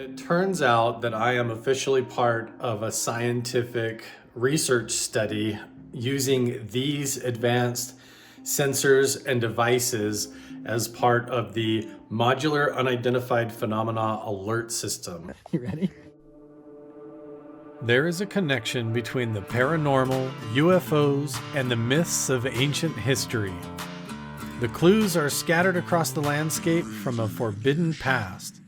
It turns out that I am officially part of a scientific research study using these advanced sensors and devices as part of the Modular Unidentified Phenomena Alert System. You ready? There is a connection between the paranormal, UFOs, and the myths of ancient history. The clues are scattered across the landscape from a forbidden past,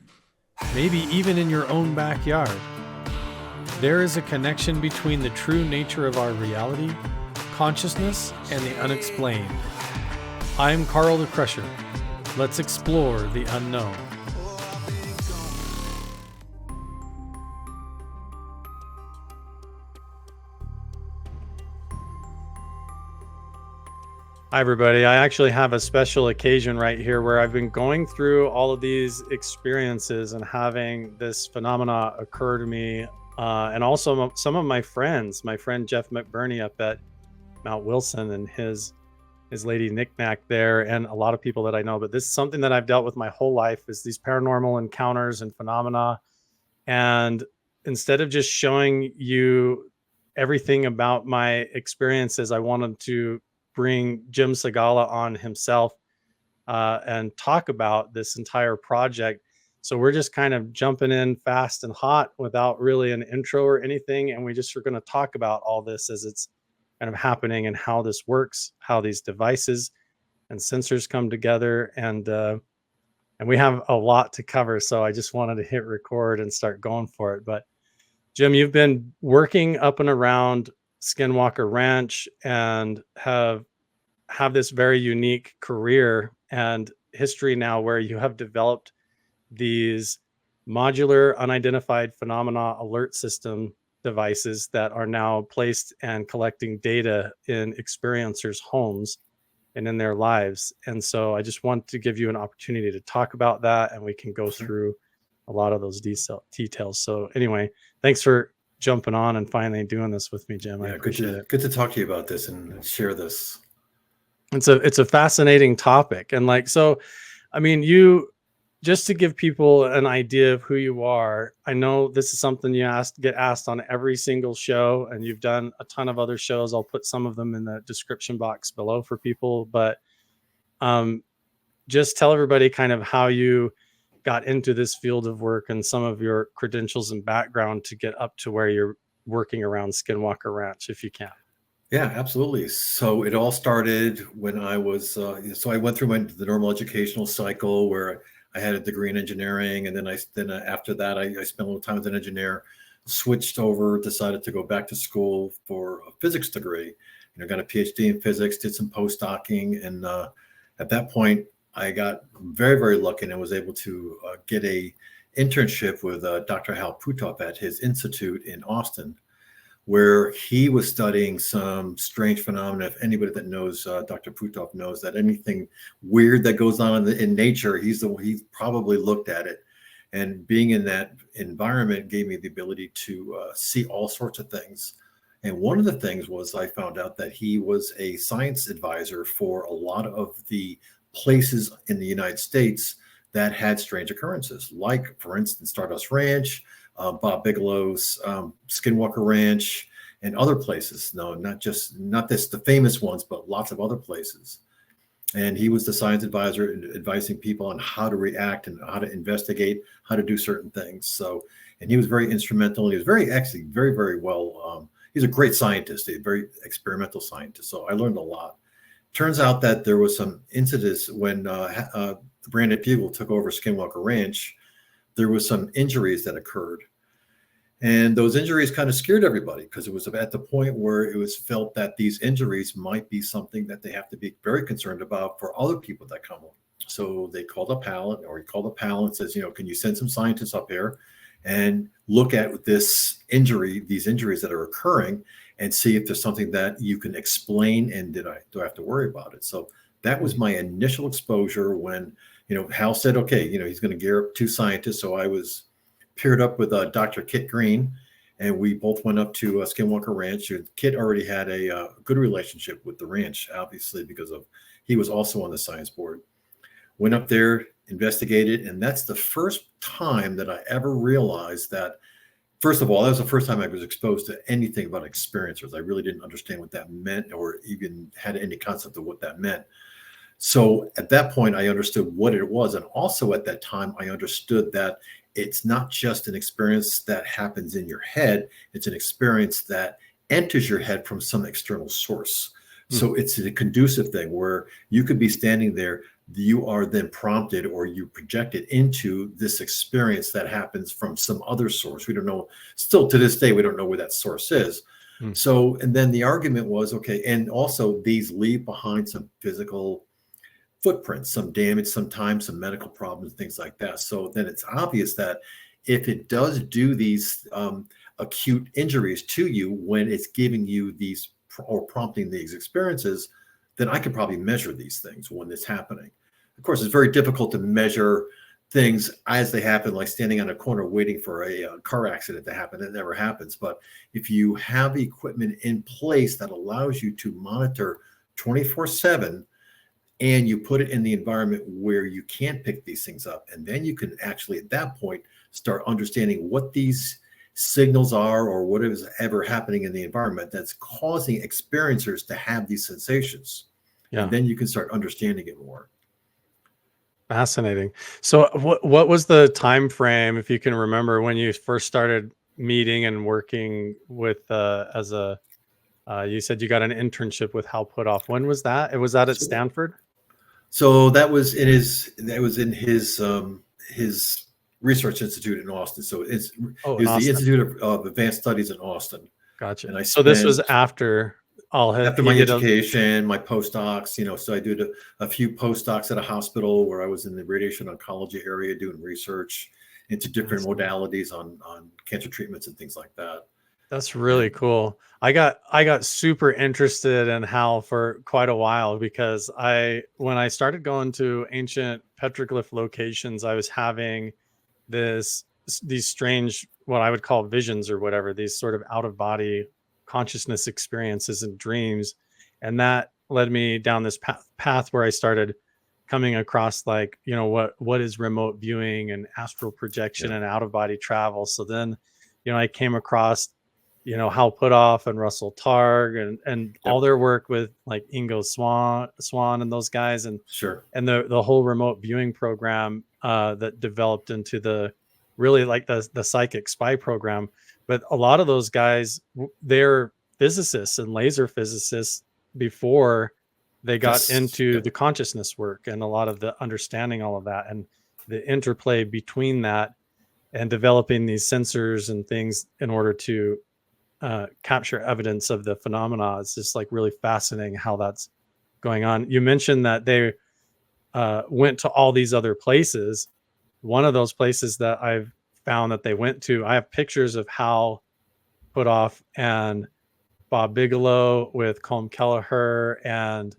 maybe even in your own backyard. There is a connection between the true nature of our reality, consciousness, and the unexplained. I'm Carl the Crusher. Let's explore the unknown. Hi, everybody. I actually have a special occasion right here where I've been going through all of these experiences and having this phenomena occur to me. And also some of my friends, my friend Jeff McBurney up at Mount Wilson and his lady Knickknack there, and a lot of people that I know. But this is something that I've dealt with my whole life, is these paranormal encounters and phenomena. And instead of just showing you everything about my experiences, I wanted to bring Jim Segala on himself and talk about this entire project. So we're just kind of jumping in fast and hot without really an intro or anything. And we just are going to talk about all this as it's kind of happening and how this works, how these devices and sensors come together. And we have a lot to cover. So I just wanted to hit record and start going for it. But Jim, you've been working up and around Skinwalker Ranch and have this very unique career and history now where you have developed these modular unidentified phenomena alert system devices that are now placed and collecting data in experiencers' homes and in their lives. And so I just want to give you an opportunity to talk about that, and we can go through a lot of those details. So anyway, thanks for jumping on and finally doing this with me, Jim. I appreciate it. Good to talk to you about this and share this. It's a fascinating topic. And I mean, you, just to give people an idea of who you are, I know this is something you get asked on every single show, and you've done a ton of other shows. I'll put some of them in the description box below for people, but just tell everybody kind of how you got into this field of work and some of your credentials and background to get up to where you're working around Skinwalker Ranch, if you can. Yeah, absolutely. So it all started when I was, so I went through the normal educational cycle where I had a degree in engineering. And then after that, I spent a little time as an engineer, switched over, decided to go back to school for a physics degree, got a PhD in physics, did some postdocing. And at that point, I got very, very lucky and was able to get a internship with Dr. Hal Putoff at his institute in Austin, where he was studying some strange phenomena. If anybody that knows Dr. Putoff knows that anything weird that goes on in nature, he probably looked at it. And being in that environment gave me the ability to see all sorts of things. And one of the things was I found out that he was a science advisor for a lot of the places in the United States that had strange occurrences, like, for instance, Stardust Ranch, Bob Bigelow's Skinwalker Ranch, and other places. No, not this, the famous ones, but lots of other places. And he was the science advisor advising people on how to react and how to investigate, how to do certain things. So, and he was very instrumental. He was very very well. He's a great scientist, a very experimental scientist. So I learned a lot. Turns out that there was some incidents when Brandon Bugle took over Skinwalker Ranch. There was some injuries that occurred. And those injuries kind of scared everybody because it was at the point where it was felt that these injuries might be something that they have to be very concerned about for other people that come on. So they called up Hal, or he called up Hal and says, can you send some scientists up here and look at these injuries that are occurring and see if there's something that you can explain, and do I have to worry about it? So that was my initial exposure when, Hal said, okay, he's going to gear up 2 scientists. So I was paired up with Dr. Kit Green, and we both went up to Skinwalker Ranch. Kit already had a good relationship with the ranch, obviously, because he was also on the science board. Went up there, investigate it. And that's the first time that I ever realized that, first of all, that was the first time I was exposed to anything about experiencers. I really didn't understand what that meant or even had any concept of what that meant. So at that point, I understood what it was. And also at that time, I understood that it's not just an experience that happens in your head. It's an experience that enters your head from some external source. So it's a conducive thing where you could be standing there, you are then prompted or you projected into this experience that happens from some other source. We don't know, still to this day, we don't know where that source is. So, and then the argument was, okay, and also these leave behind some physical footprints, some damage, sometimes some medical problems, things like that. So then it's obvious that if it does do these acute injuries to you when it's giving you these or prompting these experiences, then I can probably measure these things when it's happening. Of course, it's very difficult to measure things as they happen, like standing on a corner waiting for a car accident to happen. It never happens. But if you have equipment in place that allows you to monitor 24/7, and you put it in the environment where you can't pick these things up, and then you can actually at that point start understanding what these signals are or what is ever happening in the environment that's causing experiencers to have these sensations. And then you can start understanding it more. Fascinating. So what was the time frame, if you can remember, when you first started meeting and working with as a you said you got an internship with Hal Putoff. When was that? Was that at Stanford? So that was in his research institute in Austin. So it was the Institute of Advanced Studies in Austin. Gotcha. And so this was after my education, my postdocs, so I did a few postdocs at a hospital where I was in the radiation oncology area doing research into different modalities on cancer treatments and things like that. That's really cool. I got super interested in Hal for quite a while because when I started going to ancient petroglyph locations, I was having these strange, what I would call visions or whatever, these sort of out of body consciousness experiences and dreams. And that led me down this path where I started coming across what is remote viewing and astral projection and out of body travel. So then, I came across Hal Putoff and Russell Targ and all their work with like Ingo Swann and those guys, and and the whole remote viewing program that developed into the really like the psychic spy program. But a lot of those guys, they're physicists and laser physicists before they got into the consciousness work and a lot of the understanding all of that and the interplay between that and developing these sensors and things in order to capture evidence of the phenomena. It's just like really fascinating how that's going on. You mentioned that they went to all these other places. One of those places that I've found that they went to, I have pictures of Hal Putoff and Bob Bigelow with Colm Kelleher and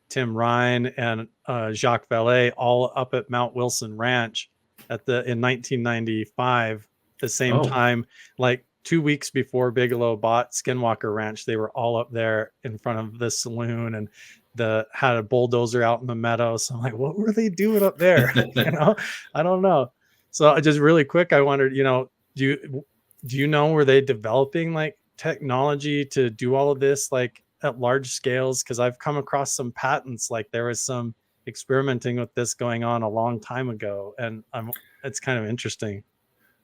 Tim Ryan and Jacques Vallée all up at Mount Wilson Ranch in 1995, the same time, like 2 weeks before Bigelow bought Skinwalker Ranch. They were all up there in front of the saloon and had a bulldozer out in the meadow. So I'm like, what were they doing up there? I don't know. So just really quick, I wondered, do you know, were they developing like technology to do all of this like at large scales? Because I've come across some patents, like there was some experimenting with this going on a long time ago, and it's kind of interesting.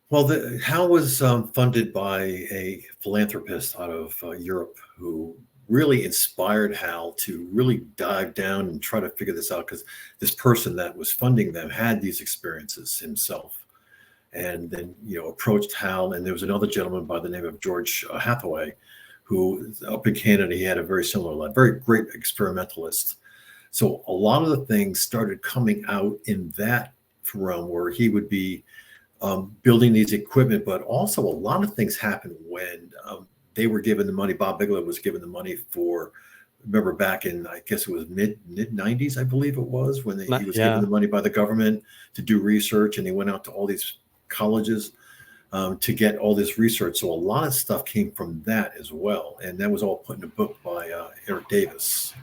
Well, Hal was funded by a philanthropist out of Europe who really inspired Hal to really dive down and try to figure this out, because this person that was funding them had these experiences himself. And then, approached Hal, and there was another gentleman by the name of George Hathaway, who up in Canada, he had a very similar life, very great experimentalist. So a lot of the things started coming out in that realm where he would be building these equipment, but also a lot of things happened when they were given the money. Bob Bigelow was given the money for, remember back in, I guess it was mid 90s, I believe it was, when he was given the money by the government to do research, and he went out to all these colleges to get all this research. So a lot of stuff came from that as well. And that was all put in a book by Eric Davis.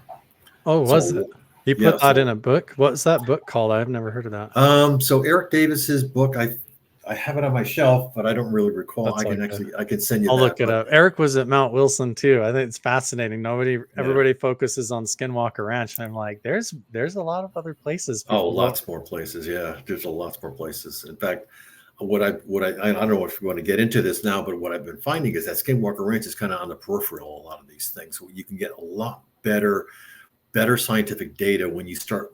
Oh, was it? He Yeah. put that in a book. What's that book called? I've never heard of that. So Eric Davis's book, I have it on my shelf, but I don't really recall. That's I can send you I'll that. look it But up. Eric was at Mount Wilson too. I think it's fascinating. Everybody focuses on Skinwalker Ranch, and I'm like, there's a lot of other places. lots more places. Yeah, there's a lots more places. In fact, I don't know if you want to get into this now, but what I've been finding is that Skinwalker Ranch is kind of on the peripheral. A lot of these things, so you can get a lot better scientific data when you start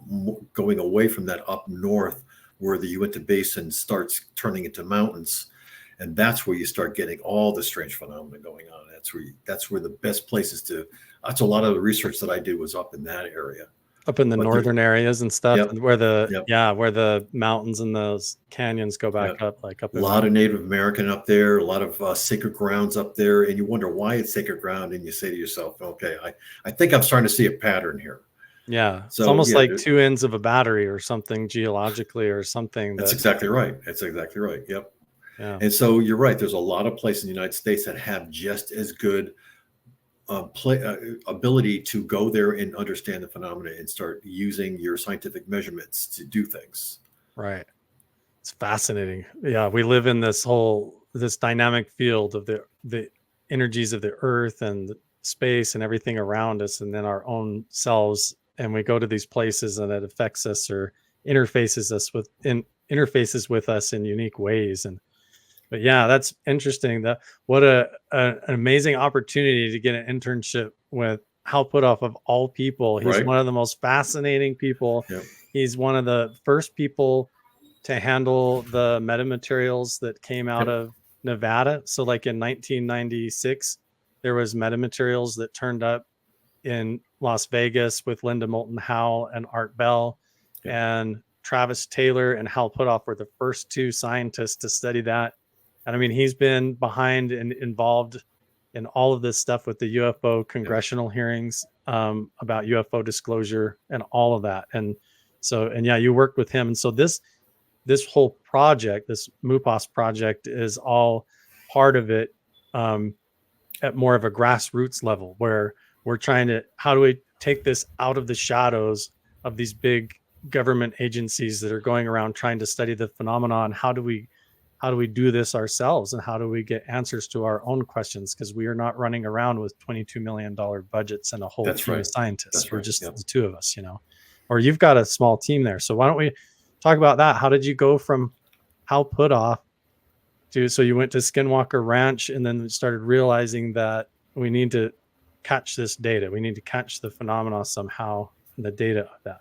going away from that up north, where the Uinta Basin starts turning into mountains, and that's where you start getting all the strange phenomena going on. That's where the best places to. That's a lot of the research that I did was up in that area. Up in the northern areas and stuff, Yep, where yep. where the mountains and those canyons go back up, like up. A lot of Native American up there, a lot of sacred grounds up there, and you wonder why it's sacred ground, and you say to yourself, "Okay, I think I'm starting to see a pattern here." Yeah, So it's almost like two ends of a battery or something geologically or something. That's exactly right. That's exactly right. Yep. Yeah. And so you're right. There's a lot of places in the United States that have just as good ability to go there and understand the phenomena and start using your scientific measurements to do things. Right. It's fascinating. Yeah, we live in this dynamic field of the energies of the earth and the space and everything around us, and then our own selves. And we go to these places, and it affects us or interfaces with us in unique ways. But yeah, that's interesting. What an amazing opportunity to get an internship with Hal Putoff of all people. He's Right. one of the most fascinating people. Yep. He's one of the first people to handle the metamaterials that came out of Nevada. So like in 1996, there was metamaterials that turned up in Las Vegas with Linda Moulton Howe and Art Bell, and Travis Taylor and Hal Putoff were the first two scientists to study that. And I mean, he's been behind and involved in all of this stuff with the UFO congressional hearings about UFO disclosure and all of that. And so, and yeah, you worked with him. And so this whole project, this MUPAS project, is all part of it at more of a grassroots level, where we're trying to, how do we take this out of the shadows of these big government agencies that are going around trying to study the phenomenon? How do we do this ourselves, and how do we get answers to our own questions? Because we are not running around with $22 million budgets and a whole team of scientists. We're just the two of us, or you've got a small team there. So why don't we talk about that? How did you go from Hal Putoff so you went to Skinwalker Ranch, and then started realizing that we need to catch this data. We need to catch the phenomena somehow, and the data of that.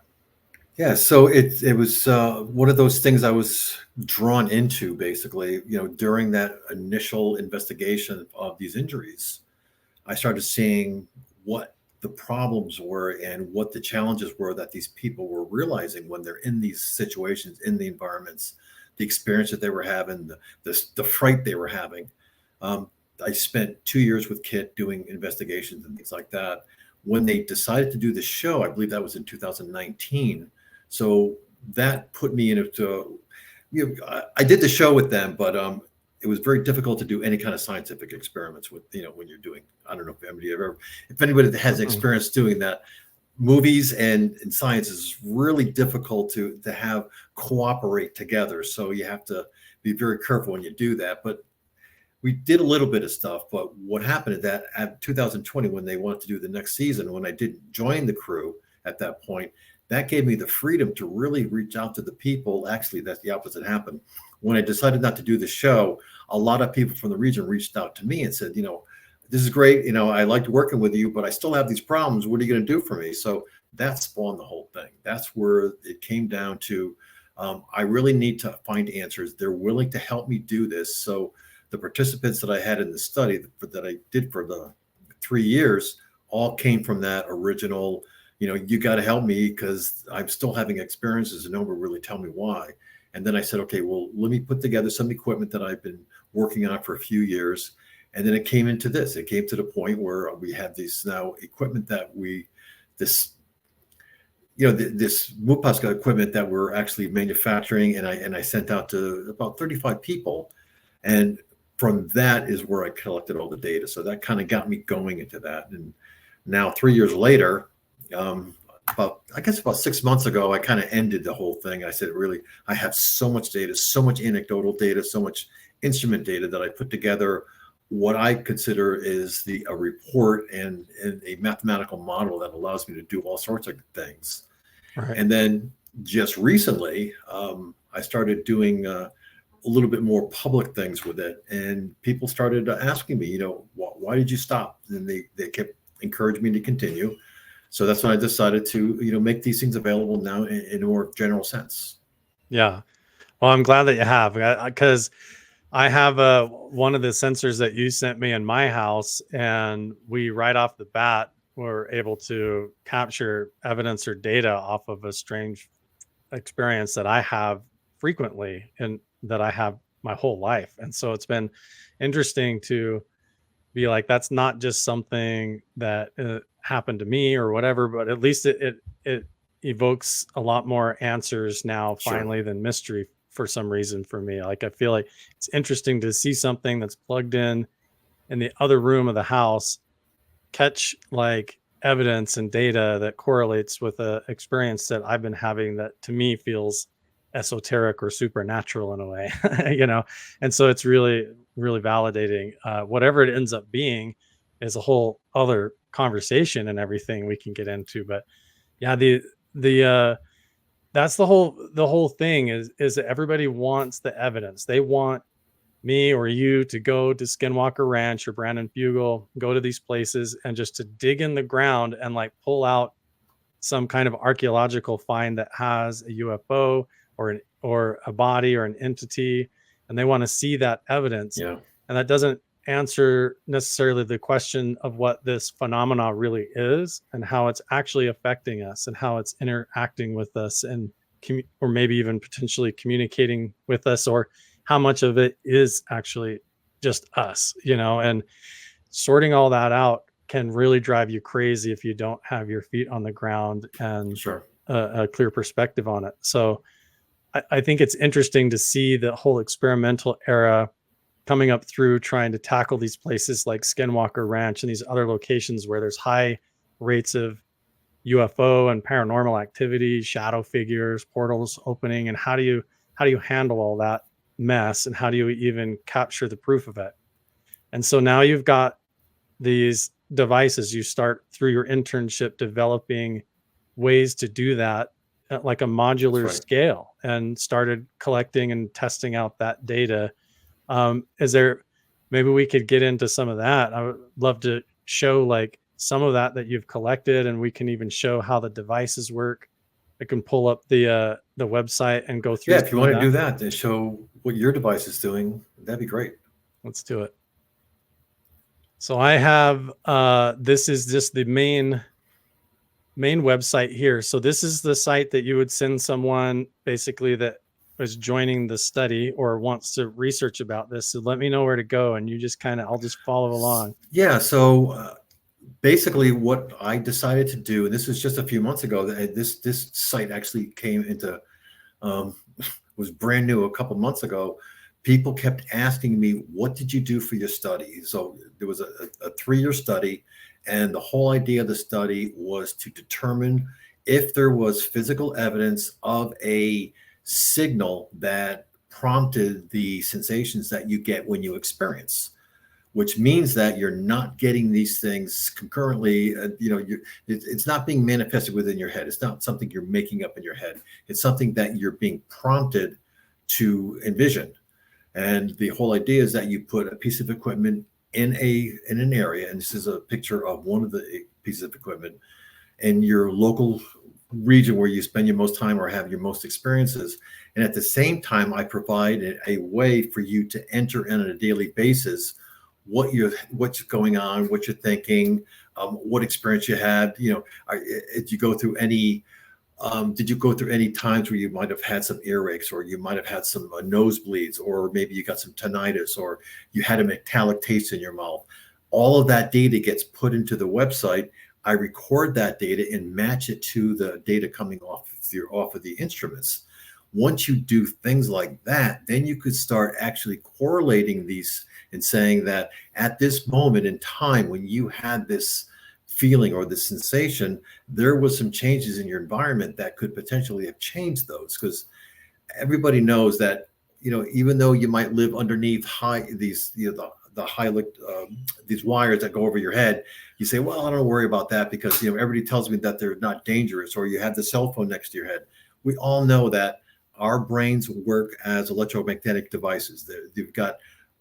Yeah, so it was one of those things I was drawn into, basically, during that initial investigation of these injuries. I started seeing what the problems were and what the challenges were that these people were realizing when they're in these situations, in the environments, the experience that they were having, the fright they were having. I spent 2 years with Kit doing investigations and things like that. When they decided to do the show, I believe that was in 2019. So that put me into, I did the show with them, but it was very difficult to do any kind of scientific experiments with, when you're doing, I don't know if anybody has experience doing that. Movies and science is really difficult to have cooperate together. So you have to be very careful when you do that. But we did a little bit of stuff. But what happened is that at 2020, when they wanted to do the next season, when I didn't join the crew at that point, that gave me the freedom to really reach out to the people. Actually, that's the opposite happened. When I decided not to do the show, a lot of people from the region reached out to me and said, this is great. I liked working with you, but I still have these problems. What are you going to do for me? So that spawned the whole thing. That's where it came down to. I really need to find answers. They're willing to help me do this. So the participants that I had in the study that I did for the 3 years all came from that original, you got to help me because I'm still having experiences and no one really tell me why. And then I said, okay, well, let me put together some equipment that I've been working on for a few years. And then it came into this. It came to the point where we have these now equipment that this MUPAS equipment that we're actually manufacturing, and I sent out to about 35 people. And from that is where I collected all the data. So that kind of got me going into that. And now 3 years later, about 6 months ago, I kind of ended the whole thing. I said, really, I have so much data, so much anecdotal data, so much instrument data that I put together what I consider is a report and a mathematical model that allows me to do all sorts of things. Right. And then just recently, I started doing a little bit more public things with it, and people started asking me, why did you stop? And they kept encouraging me to continue. So that's when I decided to, make these things available now in a more general sense. Yeah. Well, I'm glad that you have, because I have one of the sensors that you sent me in my house, and we right off the bat were able to capture evidence or data off of a strange experience that I have frequently and that I have my whole life. And so it's been interesting to be like, that's not just something that happened to me or whatever, but at least it evokes a lot more answers now finally than mystery for some reason for me. Like, I feel like it's interesting to see something that's plugged in the other room of the house catch like evidence and data that correlates with a experience that I've been having that to me feels esoteric or supernatural in a way, and so it's really, really validating. Whatever it ends up being is a whole other conversation and everything we can get into. But yeah, the that's the whole thing is that everybody wants the evidence. They want me or you to go to Skinwalker Ranch or Brandon Bugle, go to these places and just to dig in the ground and like pull out some kind of archaeological find that has a UFO or a body or an entity, and they want to see that evidence. Yeah. And that doesn't answer necessarily the question of what this phenomena really is and how it's actually affecting us and how it's interacting with us and or maybe even potentially communicating with us, or how much of it is actually just us, and sorting all that out can really drive you crazy if you don't have your feet on the ground and a clear perspective on it. So I think it's interesting to see the whole experimental era coming up through trying to tackle these places like Skinwalker Ranch and these other locations where there's high rates of UFO and paranormal activity, shadow figures, portals opening, and how do you handle all that mess, and how do you even capture the proof of it? And so now you've got these devices. You start through your internship developing ways to do that at like a modular scale, and started collecting and testing out that data. Is there, maybe we could get into some of that? I would love to show like some of that you've collected, and we can even show how the devices work. I can pull up the website and go through. Yeah, if you want to do that, then show what your device is doing, that'd be great. Let's do it. So I have this is just the main website here. So this is the site that you would send someone basically that is joining the study or wants to research about this. So let me know where to go, and you just I'll just follow along. Yeah. So basically what I decided to do, and this was just a few months ago, that this site actually came into, was brand new a couple months ago. People kept asking me, what did you do for your study? So there was a 3-year study, and the whole idea of the study was to determine if there was physical evidence of a signal that prompted the sensations that you get when you experience, which means that you're not getting these things concurrently. It's not being manifested within your head. It's not something you're making up in your head. It's something that you're being prompted to envision. And the whole idea is that you put a piece of equipment in an area, and this is a picture of one of the pieces of equipment in your local region where you spend your most time or have your most experiences. And at the same time, I provide a way for you to enter in on a daily basis what's going on, what you're thinking, what experience you had. Did you go through any times where you might have had some earaches, or you might have had some nosebleeds, or maybe you got some tinnitus, or you had a metallic taste in your mouth? All of that data gets put into the website. I record that data and match it to the data coming off of the instruments. Once you do things like that, then you could start actually correlating these and saying that at this moment in time, when you had this feeling or this sensation, there was some changes in your environment that could potentially have changed those. Because everybody knows that, even though you might live underneath the high these wires that go over your head, you say, well, I don't worry about that because everybody tells me that they're not dangerous, or you have the cell phone next to your head. We all know that our brains work as electromagnetic devices. They've got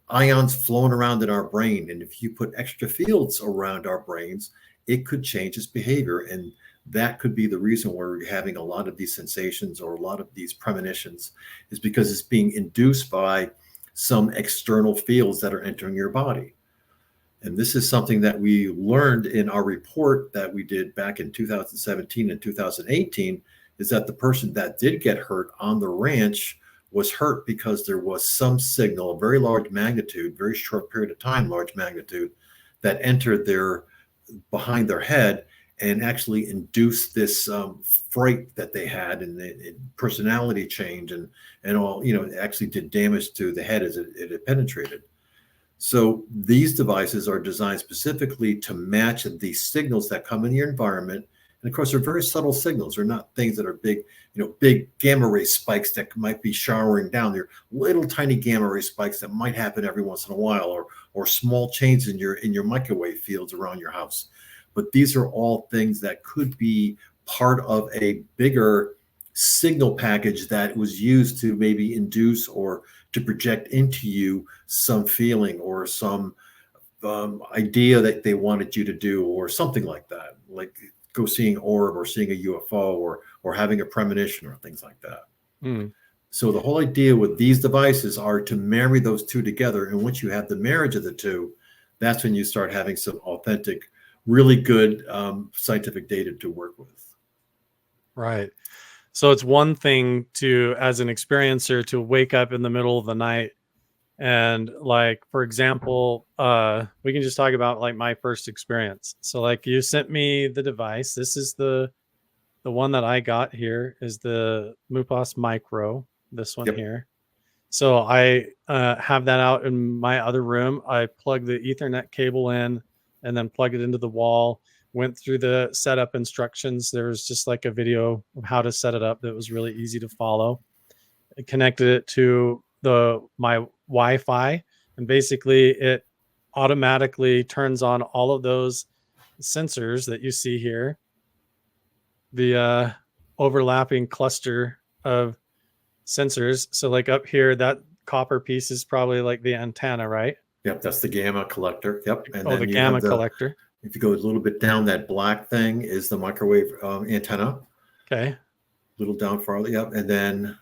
ions flowing around in our brain, and if you put extra fields around our brains, it could change its behavior, and that could be the reason why we're having a lot of these sensations or a lot of these premonitions, is because it's being induced by some external fields that are entering your body. And this is something that we learned in our report that we did back in 2017 and 2018, is that the person that did get hurt on the ranch was hurt because there was some signal, a very large magnitude, very short period of time, large magnitude, that entered behind their head and actually induced this fright that they had, and personality change and all, it actually did damage to the head as it penetrated. So these devices are designed specifically to match these signals that come in your environment. And of course, they're very subtle signals. They're not things that are big, big gamma ray spikes that might be showering down. They're little tiny gamma ray spikes that might happen every once in a while, or small changes in your microwave fields around your house. But these are all things that could be part of a bigger signal package that was used to maybe induce or to project into you some feeling or some idea that they wanted you to do, or something like that, like go seeing orb or seeing a UFO or having a premonition or things like that. So the whole idea with these devices are to marry those two together. And once you have the marriage of the two, that's when you start having some authentic, really good scientific data to work with. Right. So it's one thing to, as an experiencer, to wake up in the middle of the night and, like, for example, we can just talk about like my first experience. So like, you sent me the device. This is the one that I got here is the MUPAS Micro, this one here. So I have that out in my other room. I plug the Ethernet cable in and then plug it into the wall. Went through the setup instructions. There was just like a video of how to set it up that was really easy to follow. I connected it to my Wi-Fi, and basically it automatically turns on all of those sensors that you see here. The overlapping cluster of sensors. So like up here, that copper piece is probably like the antenna, right? Yep, that's the gamma collector. Yep. And then the gamma collector. If you go a little bit down, that black thing is the microwave antenna. Okay. A little down farther. Yep. And then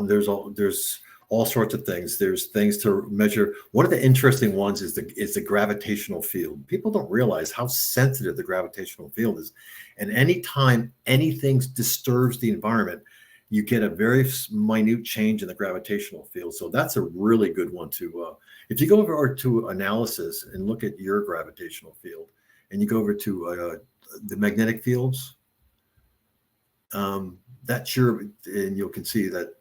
there's all sorts of things. There's things to measure. One of the interesting ones is the gravitational field. People don't realize how sensitive the gravitational field is. And anytime anything disturbs the environment, you get a very minute change in the gravitational field. So that's a really good one to, if you go over to analysis and look at your gravitational field, and you go over to the magnetic fields, that's your, and you can see that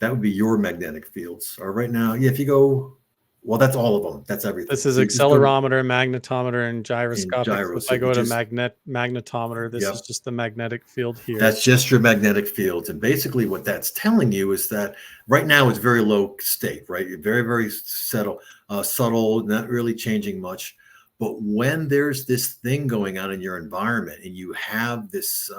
would be your magnetic fields. Or right now, yeah, if you go, well, that's all of them. That's everything. This is accelerometer, magnetometer, and gyroscopic. If I go to magnetometer, this is just the magnetic field here. That's just your magnetic fields. And basically what that's telling you is that right now it's very low state, right? Very, very subtle, not really changing much. But when there's this thing going on in your environment and you have this,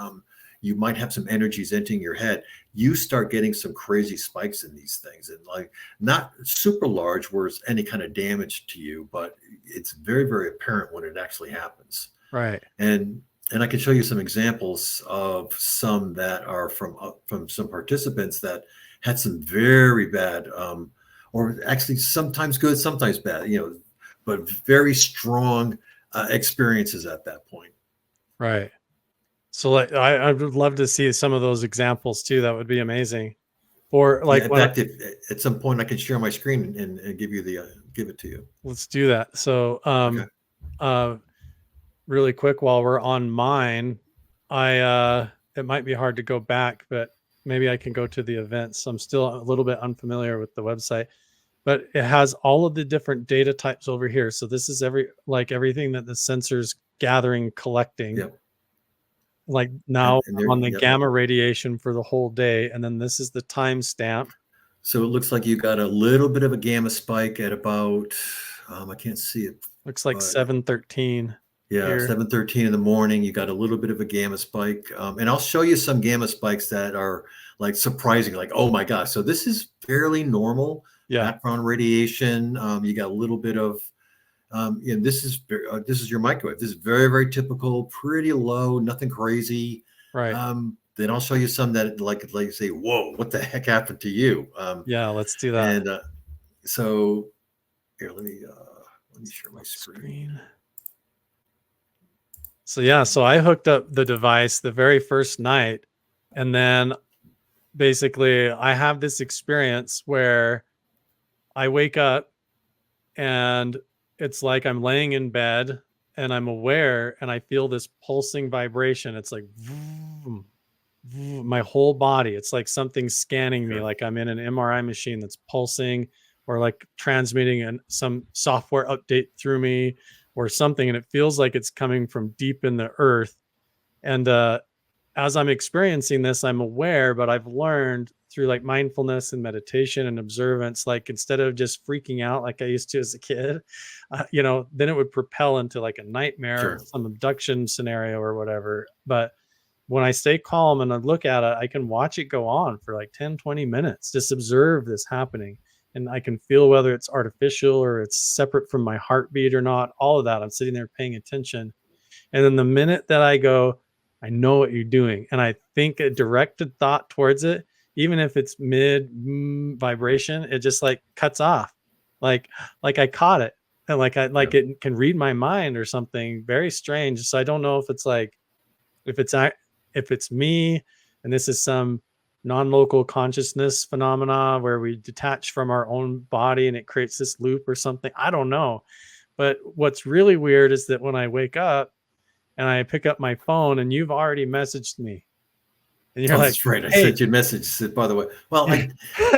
you might have some energies entering your head, you start getting some crazy spikes in these things, and like not super large where it's any kind of damage to you, but it's very, very apparent when it actually happens. Right. And I can show you some examples of some that are from some participants that had some very bad, or actually sometimes good, sometimes bad, but very strong experiences at that point. Right. So like, I would love to see some of those examples too. That would be amazing. Or like, in fact, at some point I can share my screen and give you give it to you. Let's do that. So, really quick, while we're on mine, it might be hard to go back, but maybe I can go to the events. I'm still a little bit unfamiliar with the website, but it has all of the different data types over here. So this is everything that the sensors gathering, collecting. Yep. Like now And I'm on the gamma radiation for the whole day. And then this is the timestamp. So it looks like you got a little bit of a gamma spike at about, I can't see it. Looks like 7:13. Yeah, here. 7:13 in the morning. You got a little bit of a gamma spike. And I'll show you some gamma spikes that are like surprising, like, oh my gosh. So this is fairly normal background radiation. You got a little bit of, this is your microwave. This is very, very typical, pretty low, nothing crazy. Right. Then I'll show you some that like say, whoa, what the heck happened to you? Yeah, let's do that. And so here, let me share my screen. So yeah, so I hooked up the device the very first night, and then basically I have this experience where I wake up and it's like I'm laying in bed and I'm aware and I feel this pulsing vibration. It's like vroom, vroom, my whole body. It's like something scanning me, like I'm in an MRI machine that's pulsing, or like transmitting some software update through me or something. And it feels like it's coming from deep in the earth. And as I'm experiencing this, I'm aware, but I've learned through like mindfulness and meditation and observance, like instead of just freaking out like I used to as a kid, then it would propel into like a nightmare, some abduction scenario or whatever. But when I stay calm and I look at it, I can watch it go on for like 10, 20 minutes, just observe this happening. And I can feel whether it's artificial or it's separate from my heartbeat or not, all of that. I'm sitting there paying attention. And then the minute that I go, I know what you're doing, and I think a directed thought towards it, even if it's mid vibration, it just like cuts off. Like I caught it, and it can read my mind or something very strange. So I don't know if it's like, if it's me, and this is some non-local consciousness phenomena where we detach from our own body and it creates this loop or something. I don't know. But what's really weird is that when I wake up and I pick up my phone and you've already messaged me. And you're like, that's right. I sent you a message, by the way. Well,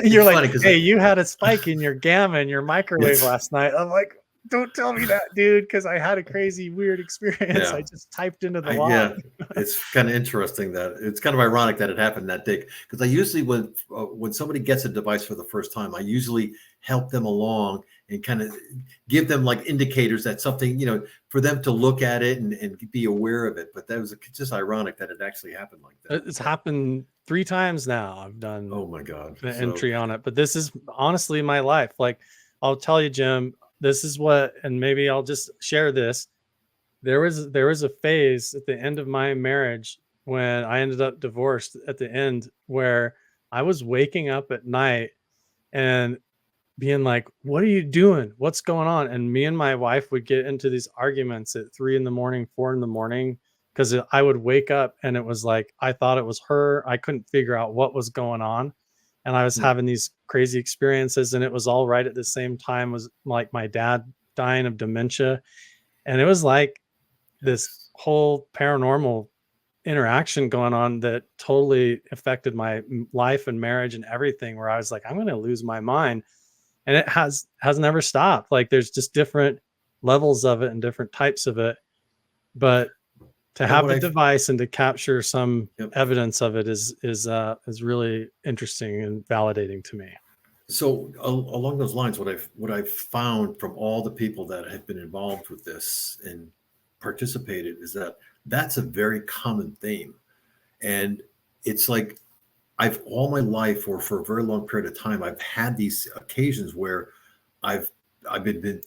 you're like, hey, you had a spike in your gamma in your microwave last night. I'm like, don't tell me that, dude, because I had a crazy, weird experience. I just typed into the log. Yeah, it's kind of interesting that it's kind of ironic that it happened that day. Because I usually, when somebody gets a device for the first time, I usually help them along and kind of give them like indicators that something, for them to look at it and be aware of it. But that was just ironic that it actually happened like that. It's happened 3 times now. I've done oh my god the entry on it. But this is honestly my life. Like, I'll tell you, Jim, this is what, and maybe I'll just share this. There was a phase at the end of my marriage when I ended up divorced at the end, where I was waking up at night and being like, what are you doing? What's going on? And me and my wife would get into these arguments at 3 a.m, 4 a.m, because I would wake up and it was like, I thought it was her. I couldn't figure out what was going on. And I was having these crazy experiences, and it was all right at the same time was like my dad dying of dementia. And it was like this whole paranormal interaction going on that totally affected my life and marriage and everything, where I was like, I'm going to lose my mind. And it has never stopped. Like, there's just different levels of it and different types of it. But to have the device and to capture some evidence of it is really interesting and validating to me. So along those lines, what I've found from all the people that have been involved with this and participated is that that's a very common theme. And it's like, all my life, or for a very long period of time, I've had these occasions where I've been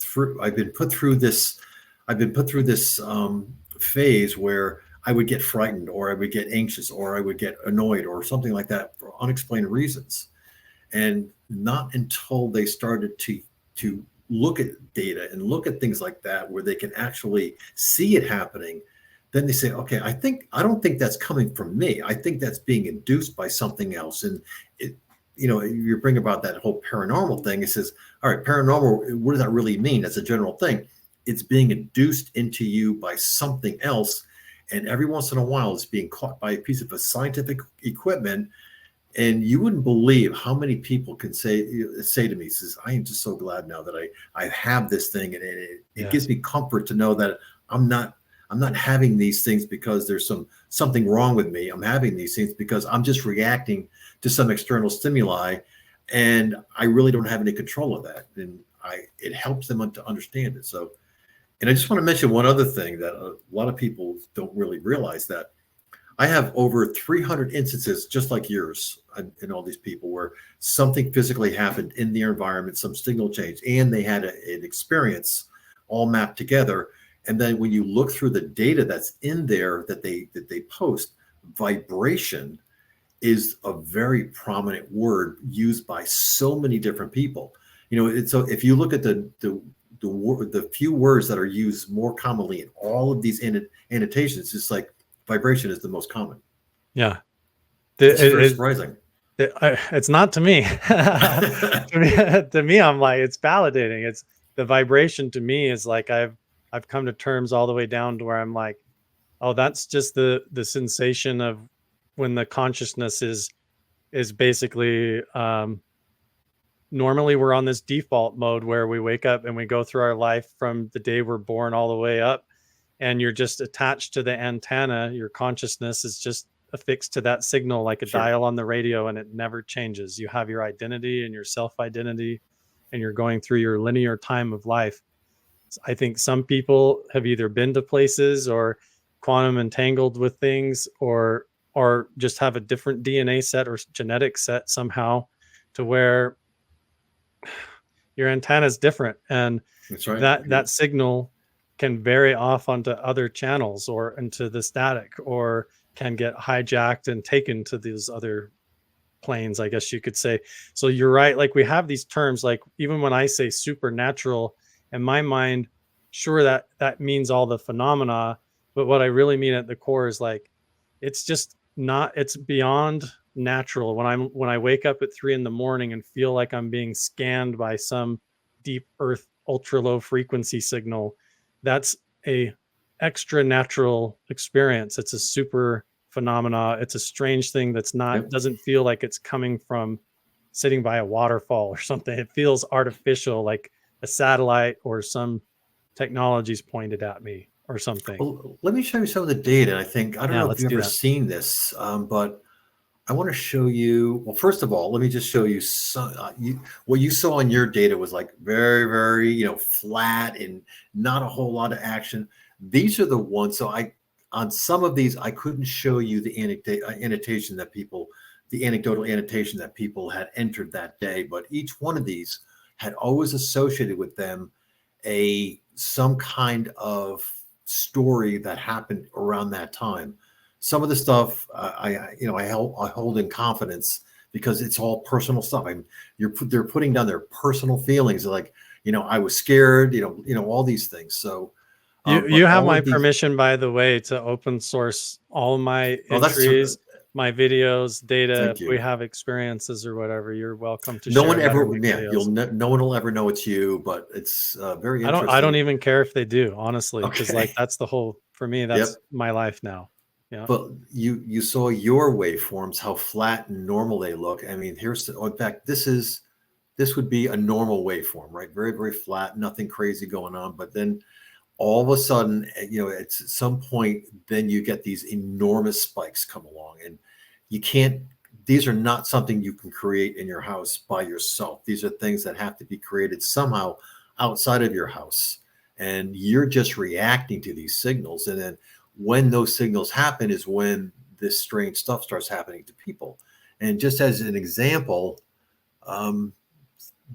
put through this phase where I would get frightened, or I would get anxious, or I would get annoyed, or something like that for unexplained reasons. And not until they started to look at data and look at things like that, where they can actually see it happening, then they say, okay, I don't think that's coming from me. I think that's being induced by something else. And you bring about that whole paranormal thing. It says, all right, paranormal, what does that really mean? That's a general thing. It's being induced into you by something else. And every once in a while, it's being caught by a piece of scientific equipment. And you wouldn't believe how many people can say to me, says, I am just so glad now that I have this thing. And it gives me comfort to know that I'm not I'm not having these things because there's something wrong with me. I'm having these things because I'm just reacting to some external stimuli, and I really don't have any control of that. And it helps them to understand it. So, and I just want to mention one other thing that a lot of people don't really realize, that I have over 300 instances just like yours in all these people where something physically happened in their environment, some signal change, and they had an experience all mapped together. And then when you look through the data that's in there that they post, vibration is a very prominent word used by so many different people. So if you look at the few words that are used more commonly in all of these annotations, it's like vibration is the most common. Yeah. It's very surprising. It's not to me. To me, I'm like, it's validating. It's the vibration to me is like, I've come to terms all the way down to where I'm like, oh, that's just the sensation of when the consciousness is basically, normally we're on this default mode where we wake up and we go through our life from the day we're born all the way up, and you're just attached to the antenna. Your consciousness is just affixed to that signal like a dial on the radio, and it never changes. You have your identity and your self-identity, and you're going through your linear time of life. I think some people have either been to places or quantum entangled with things, or just have a different DNA set or genetic set somehow to where your antenna is different, and that's right. that signal can vary off onto other channels or into the static, or can get hijacked and taken to these other planes, I guess you could say. So you're right. Like, we have these terms, like even when I say supernatural, in my mind, sure, that means all the phenomena, but what I really mean at the core is like, it's just not, it's beyond natural. When I wake up at 3 a.m. and feel like I'm being scanned by some deep earth ultra low frequency signal, that's a extra natural experience. It's a super phenomena. It's a strange thing that's not, doesn't feel like it's coming from sitting by a waterfall or something. It feels artificial, like a satellite or some technology's pointed at me or something. Well, let me show you some of the data. I don't know if you've ever that. seen this, but I want to show you. Well, first of all, let me just show you some. What you saw on your data was like very, very, flat and not a whole lot of action. These are the ones. So on some of these, I couldn't show you the annotation that people, the anecdotal annotation that people had entered that day. But each one of these had always associated with them some kind of story that happened around that time. Some of the stuff I hold in confidence because it's all personal stuff. They're putting down their personal feelings, like, I was scared, all these things. So you have my permission, by the way, to open source all my entries, my videos, data. If we have experiences or whatever, you're welcome to share. No one will ever know it's you, but it's very interesting. I don't even care if they do, honestly, because like that's the whole, for me, that's my life now. Yeah. But you saw your waveforms, how flat and normal they look. I mean, in fact, this would be a normal waveform, right? Very, very flat, nothing crazy going on. But then all of a sudden, at some point, then you get these enormous spikes come along, and these are not something you can create in your house by yourself. These are things that have to be created somehow outside of your house. And you're just reacting to these signals. And then when those signals happen is when this strange stuff starts happening to people. And just as an example,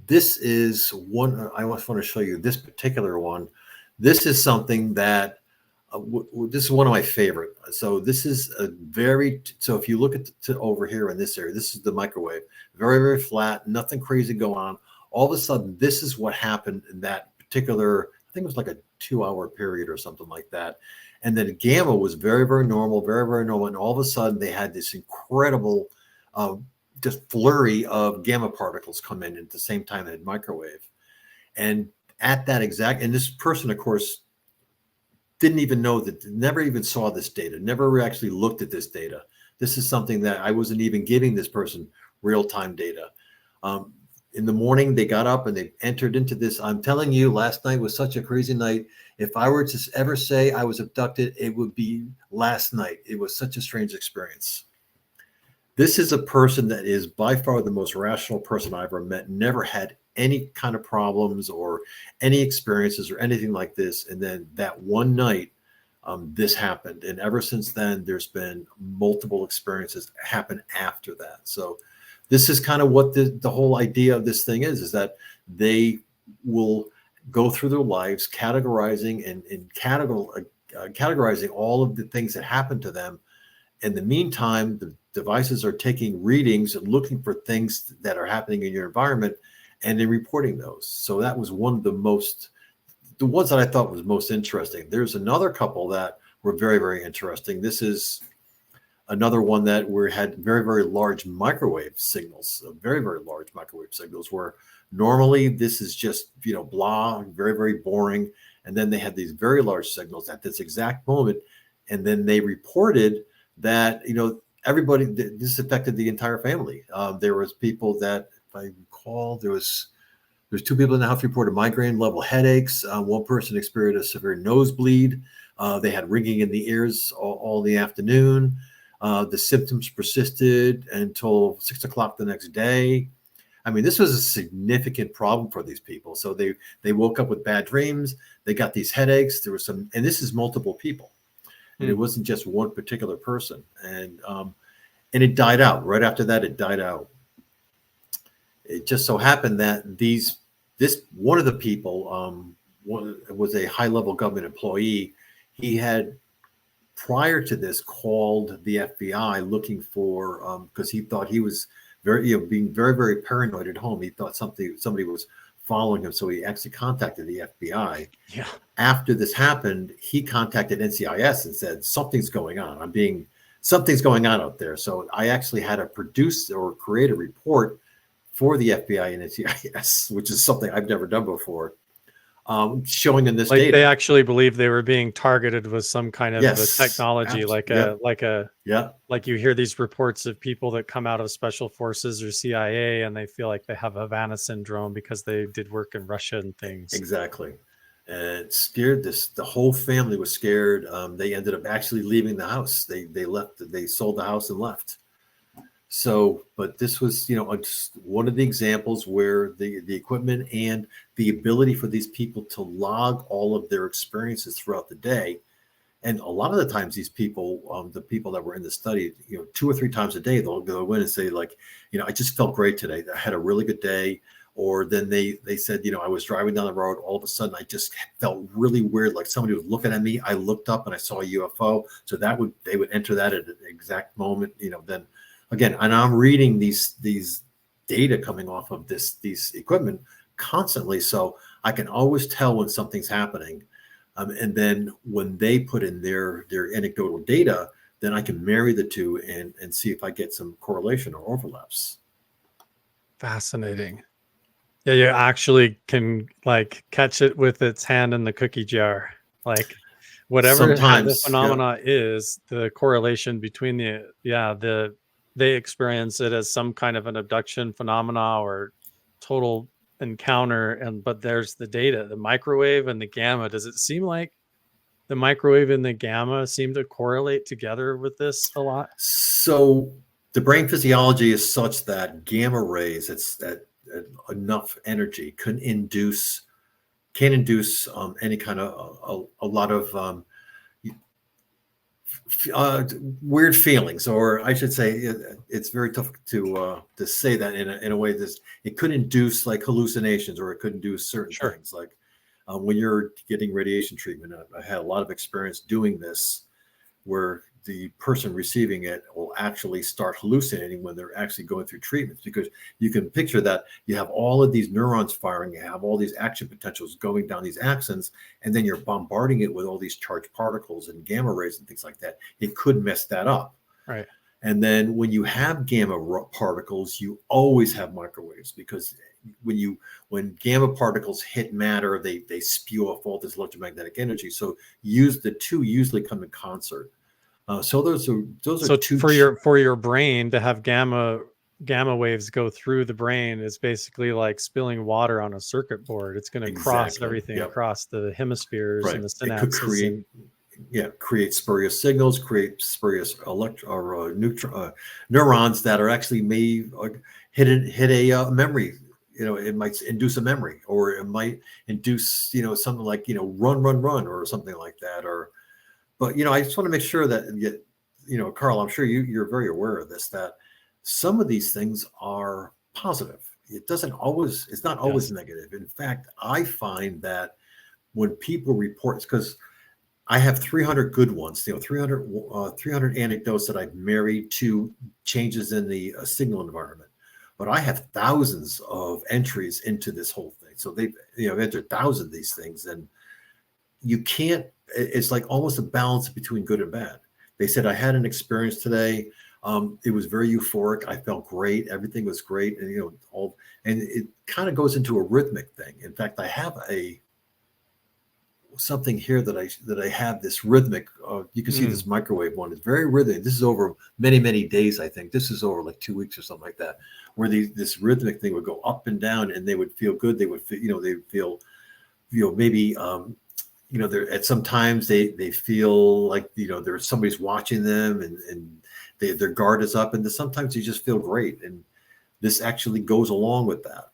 this is one, I just want to show you this particular one. This is something that, this is one of my favorite. So this is so if you look at over here in this area, this is the microwave, very, very flat, nothing crazy going on. All of a sudden, this is what happened in that particular, I think it was like a 2-hour period or something like that. And then gamma was very, very normal, very, very normal. And all of a sudden they had this incredible just flurry of gamma particles come in at the same time in microwave. And at that and this person, of course, didn't even know that, never even saw this data, never actually looked at this data. This is something that I wasn't even giving this person real-time data. in the morning, they got up and they entered into this. I'm telling you, last night was such a crazy night. If I were to ever say I was abducted, it would be last night. It was such a strange experience. This is a person that is by far the most rational person I ever met, never had any kind of problems or any experiences or anything like this. And then that one night, this happened. And ever since then, there's been multiple experiences happen after that. So this is kind of what the whole idea of this thing is that they will go through their lives categorizing and categorizing all of the things that happen to them. In the meantime, the devices are taking readings and looking for things that are happening in your environment and then reporting those. So that was one of the ones that I thought was most interesting. There's another couple that were very, very interesting. This is another one that had very, very large microwave signals, very, very large microwave signals, where normally this is just, blah, very, very boring. And then they had these very large signals at this exact moment. And then they reported that, everybody, this affected the entire family. There was people that, if I recall, there's two people in the house reported migraine level headaches. One person experienced a severe nosebleed. They had ringing in the ears all the afternoon. The symptoms persisted until 6 o'clock the next day. I mean, this was a significant problem for these people. So they woke up with bad dreams. They got these headaches. There was some, and this is multiple people. And it wasn't just one particular person. And it died out. Right after that, it died out. It just so happened that one of the people was a high-level government employee. He had, prior to this, called the FBI looking for, because he thought he was being very, very paranoid at home. He thought somebody was following him. So he actually contacted the FBI. Yeah. After this happened, he contacted NCIS and said, something's going on. Something's going on out there. So I actually had to produce or create a report for the FBI and NCIS, which is something I've never done before, showing in this data. They actually believe they were being targeted with some kind of a technology, like you hear these reports of people that come out of special forces or CIA and they feel like they have Havana syndrome because they did work in Russia and things. Exactly. And it scared the whole family was scared. They ended up actually leaving the house. They left, they sold the house and left. So, but this was, just one of the examples where the equipment and the ability for these people to log all of their experiences throughout the day. And a lot of the times these people, the people that were in the study, 2 or 3 times a day, they'll go in and say like, I just felt great today. I had a really good day. Or then they said, I was driving down the road. All of a sudden, I just felt really weird. Like somebody was looking at me. I looked up and I saw a UFO. So they would enter that at an exact moment, then again, and I'm reading these data coming off of these equipment constantly. So I can always tell when something's happening. And then when they put in their anecdotal data, then I can marry the two and see if I get some correlation or overlaps. Fascinating. Yeah, you actually can catch it with its hand in the cookie jar. Like whatever the phenomena is, the correlation between they experience it as some kind of an abduction phenomena or total encounter, but there's the data, the microwave and the gamma. Does it seem like the microwave and the gamma seem to correlate together with this a lot? So the brain physiology is such that gamma rays, it's at enough energy can induce any kind of a lot of weird feelings, or I should say, it's very tough to say that in a way that it could induce like hallucinations, or it could induce certain things. Like when you're getting radiation treatment, I had a lot of experience doing this, where the person receiving it will actually start hallucinating when they're actually going through treatments, because you can picture that you have all of these neurons firing, you have all these action potentials going down these axons, and then you're bombarding it with all these charged particles and gamma rays and things like that. It could mess that up. Right. And then when you have gamma particles, you always have microwaves, because when gamma particles hit matter, they spew off all this electromagnetic energy. So the two usually come in concert. So those are two for your brain to have gamma gamma waves go through the brain is basically like spilling water on a circuit board. It's going to cross Exactly. everything Yep. across the hemispheres Right. and the It could synapses. create, And create spurious signals, create spurious neurons that are actually may hit a memory. It might induce a memory, or it might induce, something like, run, or something like that. But I just want to make sure that, Carl, I'm sure you're very aware of this, that some of these things are positive. It's not always yes, negative. In fact, I find that when people report, because I have 300 good ones, 300 anecdotes that I've married to changes in the signal environment. But I have thousands of entries into this whole thing. So they've, entered thousands of these things, and you can't, it's like almost a balance between good and bad. They said, I had an experience today. It was very euphoric. I felt great. Everything was great. And, and it kind of goes into a rhythmic thing. In fact, I have something here that I have this rhythmic. You can see this microwave one. It's very rhythmic. This is over many, many days. I think this is over like 2 weeks or something like that, where this rhythmic thing would go up and down, and they would feel good. They would feel, they would feel, maybe, they're at sometimes they feel like, there's somebody's watching them, and their guard is up, and sometimes you just feel great. And this actually goes along with that.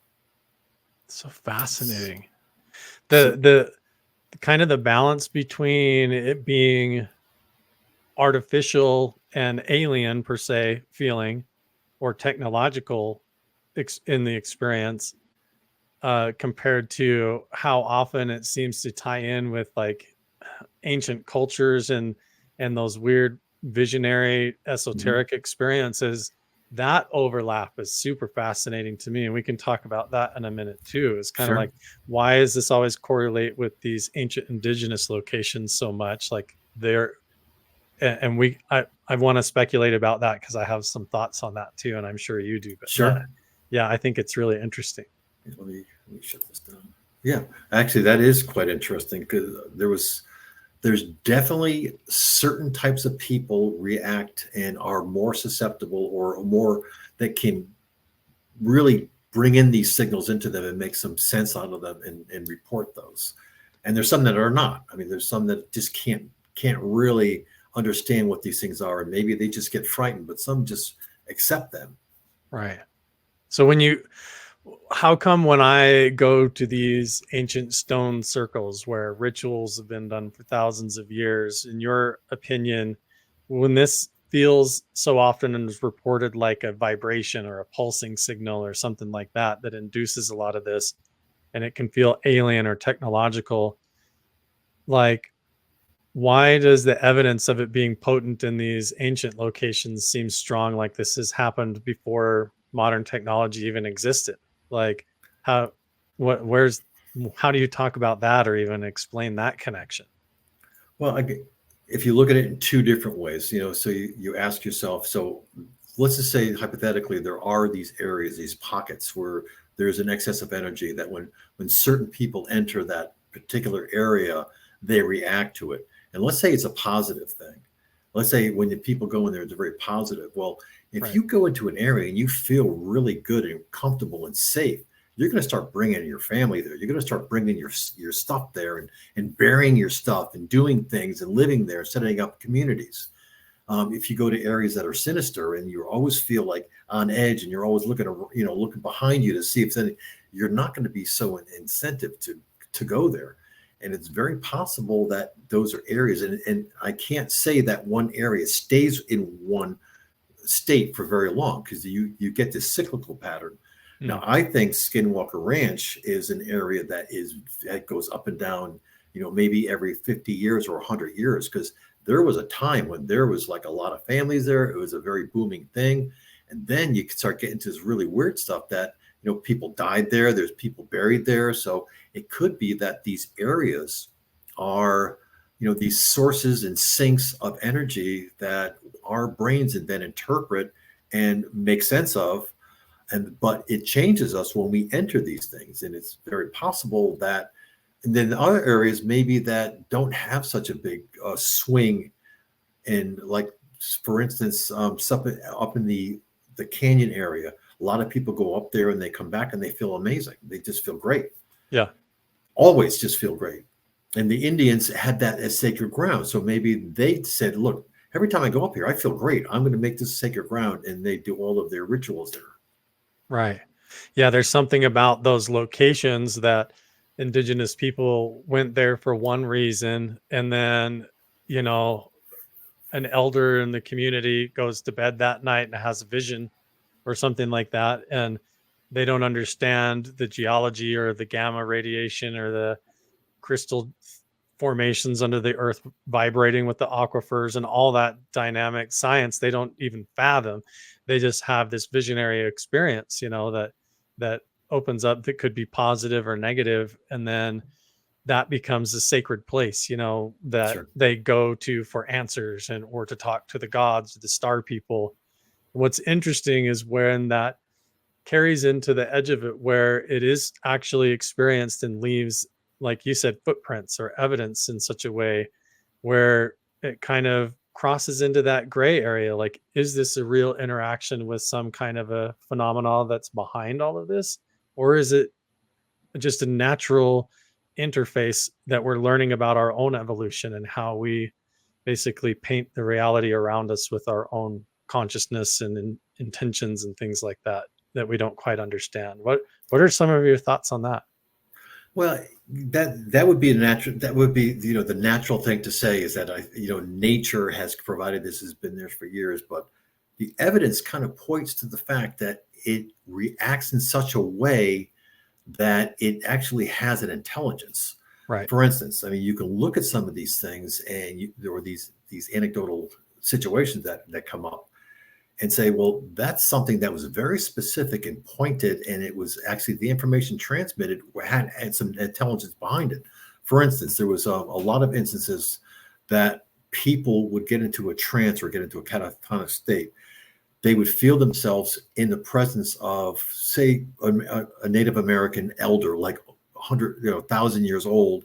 so fascinating. The kind of the balance between it being artificial and alien per se feeling, or technological in the experience, compared to how often it seems to tie in with like ancient cultures and those weird visionary esoteric experiences. That overlap is super fascinating to me, and we can talk about that in a minute too. It's kind of like, why does this always correlate with these ancient indigenous locations so much? Like they're, and I want to speculate about that because I have some thoughts on that too, and I'm sure you do. But yeah, I think it's really interesting. Let me shut this down. Yeah, actually, that is quite interesting, because there's definitely certain types of people react and are more susceptible, or more, that can really bring in these signals into them and make some sense out of them, and report those. And there's some that are not. I mean, there's some that just can't really understand what these things are, and maybe they just get frightened, but some just accept them. Right. So how come when I go to these ancient stone circles where rituals have been done for thousands of years, in your opinion, when this feels so often and is reported like a vibration or a pulsing signal or something like that, that induces a lot of this, and it can feel alien or technological, like, why does the evidence of it being potent in these ancient locations seem strong, like this has happened before modern technology even existed? Like, how do you talk about that, or even explain that connection? Well, if you look at it in two different ways, so you ask yourself, so let's just say hypothetically there are these areas, these pockets, where there's an excess of energy, that when certain people enter that particular area, they react to it. And let's say it's a positive thing. Let's say when the people go in there, it's very positive. Well, if you go into an area and you feel really good and comfortable and safe, you're going to start bringing your family there. You're going to start bringing your stuff there, and burying your stuff, and doing things, and living there, setting up communities. If you go to areas that are sinister, and you always feel like on edge, and you're always looking behind you to see if anything, you're not going to be so incentive to go there. And it's very possible that those are areas, and I can't say that one area stays in one state for very long, because you get this cyclical pattern. Now, I think Skinwalker Ranch is an area that goes up and down, maybe every 50 years or 100 years, because there was a time when there was like a lot of families there. It was a very booming thing. And then you could start getting to this really weird stuff that, people died there. There's people buried there. So it could be that these areas are, these sources and sinks of energy that our brains then interpret and make sense of. But it changes us when we enter these things. And it's very possible that, and then other areas maybe that don't have such a big swing. And like, for instance, up in the the canyon area. A lot of people go up there and they come back and they feel amazing. They just feel great. Yeah. Always just feel great. And the Indians had that as sacred ground. So maybe they said, look, every time I go up here, I feel great. I'm going to make this sacred ground. And they do all of their rituals there. Right. Yeah, there's something about those locations that indigenous people went there for one reason, and then, you know, an elder in the community goes to bed that night and has a vision or something like that, and they don't understand the geology or the gamma radiation or the crystal formations under the earth vibrating with the aquifers and all that dynamic science. They don't even fathom. They just have this visionary experience, you know, that opens up, that could be positive or negative, and then that becomes a sacred place, you know, that Sure. they go to for answers and or to talk to the gods, the star people. What's interesting is when that carries into the edge of it, where it is actually experienced and leaves, like you said, footprints or evidence in such a way where it kind of crosses into that gray area. Like, is this a real interaction with some kind of a phenomena that's behind all of this? Or is it just a natural interface that we're learning about our own evolution and how we basically paint the reality around us with our own consciousness and intentions and things like that that we don't quite understand? What are some of your thoughts on that? Well, that would be a natural. That would be, you know, the natural thing to say is that nature has provided this, has been there for years, but the evidence kind of points to the fact that it reacts in such a way that it actually has an intelligence. Right. For instance, I mean, you can look at some of these things, and there were these anecdotal situations that come up, and say, well, that's something that was very specific and pointed, and it was actually the information transmitted had some intelligence behind it. For instance, there was a lot of instances that people would get into a trance or get into a catatonic state. They would feel themselves in the presence of, say, a Native American elder, like 100, 1,000 years old,